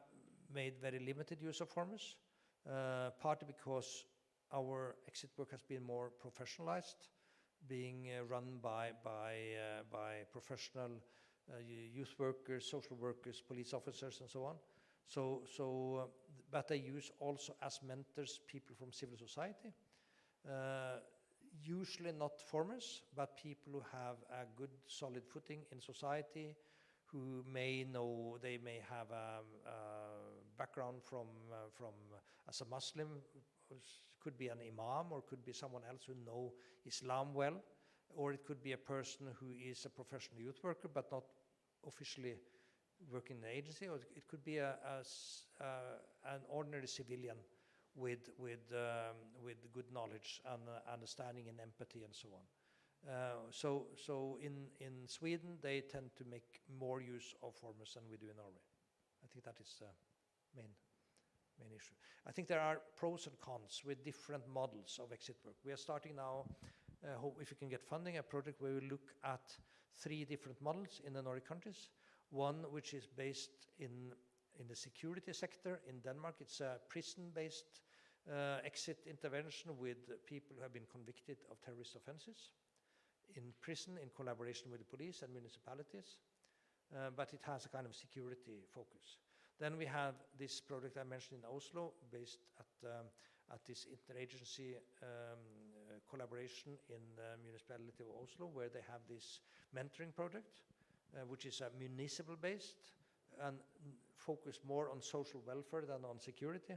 made very limited use of formers, partly because our exit work has been more professionalized, being run by professional youth workers, social workers, police officers, and so on. But they use also as mentors people from civil society, usually not formers, but people who have a good, solid footing in society, who may know, they may have a background from as a Muslim, could be an imam, or could be someone else who know Islam well, or it could be a person who is a professional youth worker but not officially working in the agency, or it could be an ordinary civilian with good knowledge and understanding and empathy and so on. So in Sweden they tend to make more use of formers than we do in Norway. I think that is the main issue. I think there are pros and cons with different models of exit work. We are starting now, hope if we can get funding, a project where we look at 3 different models in the Nordic countries. One which is based in the security sector. In Denmark, it's a prison-based exit intervention with people who have been convicted of terrorist offenses in prison in collaboration with the police and municipalities, but it has a kind of security focus. Then we have this project I mentioned in Oslo, based at this interagency collaboration in the municipality of Oslo, where they have this mentoring project, which is municipal-based and focused more on social welfare than on security.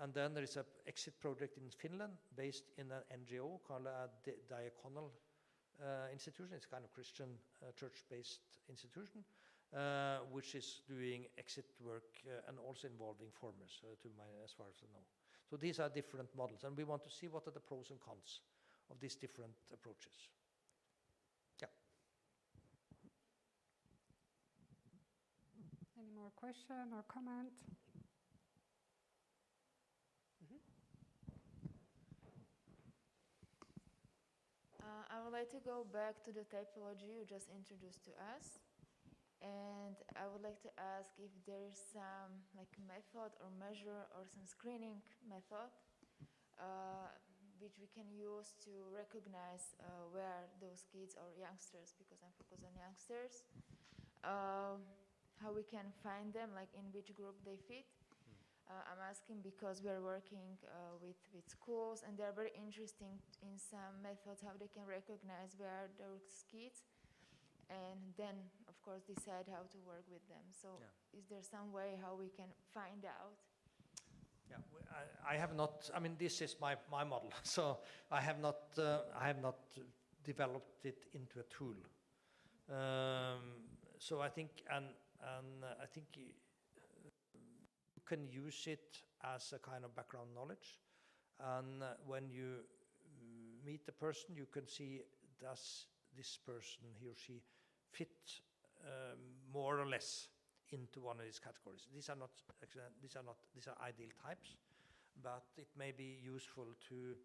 And then there is an exit project in Finland, based in an NGO called a diaconal institution. It's a kind of Christian church-based institution, which is doing exit work and also involving formers, as far as I know. So these are different models, and we want to see what are the pros and cons of these different approaches. Yeah. Any more question or comment? I would like to go back to the typology you just introduced to us. And I would like to ask if there is some method or measure or some screening method which we can use to recognize where those kids or youngsters, because I'm focused on youngsters, how we can find them, in which group they fit. I'm asking because we're working with schools, and they're very interesting in some methods how they can recognize where those kids, and then, of course, decide how to work with them. So is there some way how we can find out? Yeah, I have not, this is my model, so I have not developed it into a tool. So I think, and I think you can use it as a kind of background knowledge. And when you meet the person, you can see, does this person, he or she, fit more or less into one of these categories. These are ideal types, but it may be useful to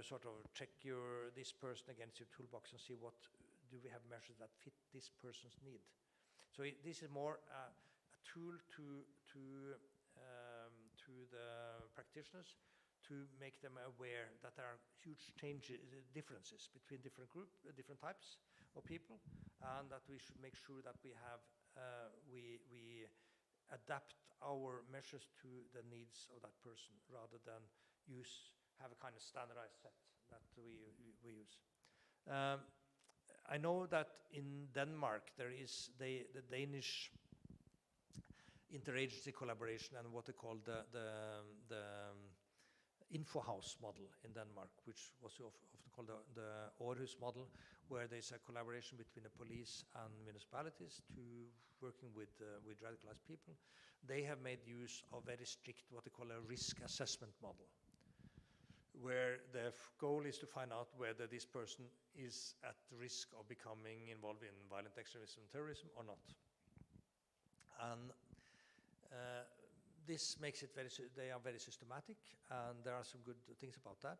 sort of check this person against your toolbox and see what do we have measures that fit this person's need. So this is more a tool to the practitioners to make them aware that there are huge differences between different types of people, and that we should make sure that we adapt our measures to the needs of that person rather than have a kind of standardized set that we use. I know that in Denmark there is the Danish interagency collaboration and what they call the info house model in Denmark, which was often called the Aarhus model, where there's a collaboration between the police and municipalities to working with radicalized people. They have made use of very strict what they call a risk assessment model, where the goal is to find out whether this person is at risk of becoming involved in violent extremism and terrorism or not. And this makes it they are very systematic, and there are some good things about that,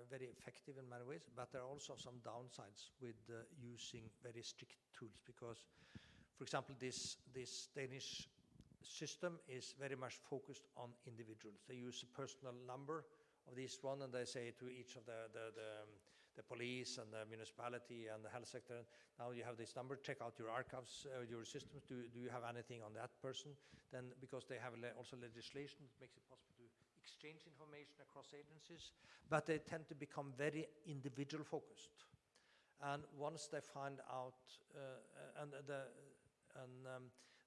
very effective in many ways, but there are also some downsides with using very strict tools, because, for example, this Danish system is very much focused on individuals. They use a personal number of this one, and they say to each of the police and the municipality and the health sector, now you have this number, check out your archives, your systems, do you have anything on that person? Then, because they have also legislation that makes it possible to exchange information across agencies, but they tend to become very individual focused. And once they find out,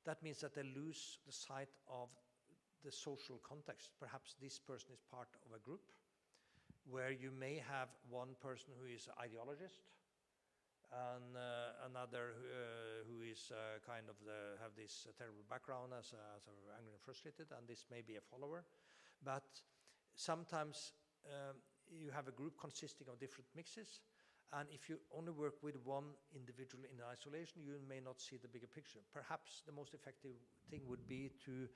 that means that they lose the sight of the social context. Perhaps this person is part of a group where you may have one person who is an ideologist and another who is kind of have this terrible background as angry and frustrated, and this may be a follower. But sometimes you have a group consisting of different mixes, and if you only work with one individual in isolation, you may not see the bigger picture. Perhaps the most effective thing would be to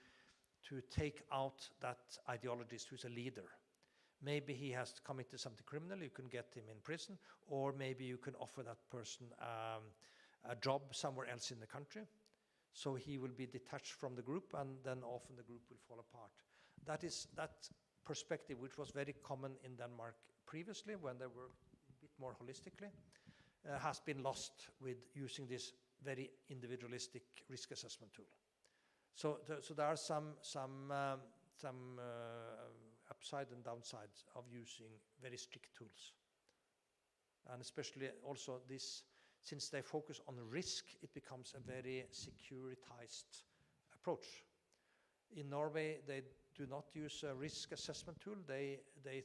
take out that ideologist who's a leader. Maybe he has committed something criminal, you can get him in prison, or maybe you can offer that person a job somewhere else in the country, so he will be detached from the group, and then often the group will fall apart. That perspective, which was very common in Denmark previously when they were a bit more holistically, has been lost with using this very individualistic risk assessment tool. So there are some upside and downsides of using very strict tools. And especially also this, since they focus on risk, it becomes a very securitized approach. In Norway, they do not use a risk assessment tool. They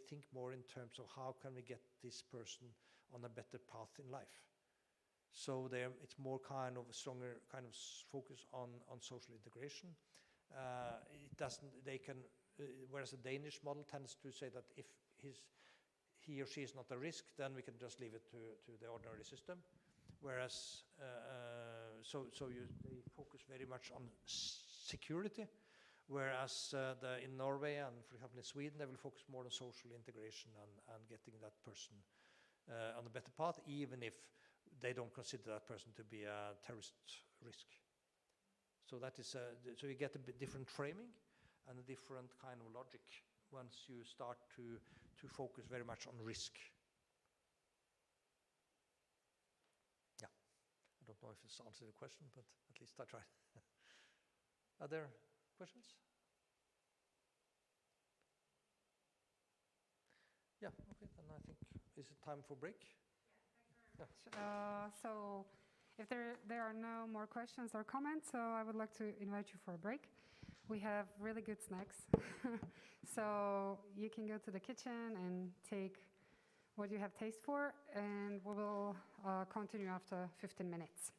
think more in terms of how can we get this person on a better path in life. So it's more kind of a stronger kind of focus on social integration. Whereas the Danish model tends to say that if he or she is not a risk, then we can just leave it to the ordinary system. Whereas, they focus very much on security, whereas in Norway and, for example, in Sweden, they will focus more on social integration and getting that person on a better path, even if they don't consider that person to be a terrorist risk. So that is so you get a bit different framing and a different kind of logic once you start to focus very much on risk. Yeah, I don't know if this answers the question, but at least I tried. Are there questions? Yeah, okay, then I think, is it time for break? Yeah, thank you very much. So if there are no more questions or comments, so I would like to invite you for a break. We have really good snacks, so you can go to the kitchen and take what you have taste for, and we will continue after 15 minutes.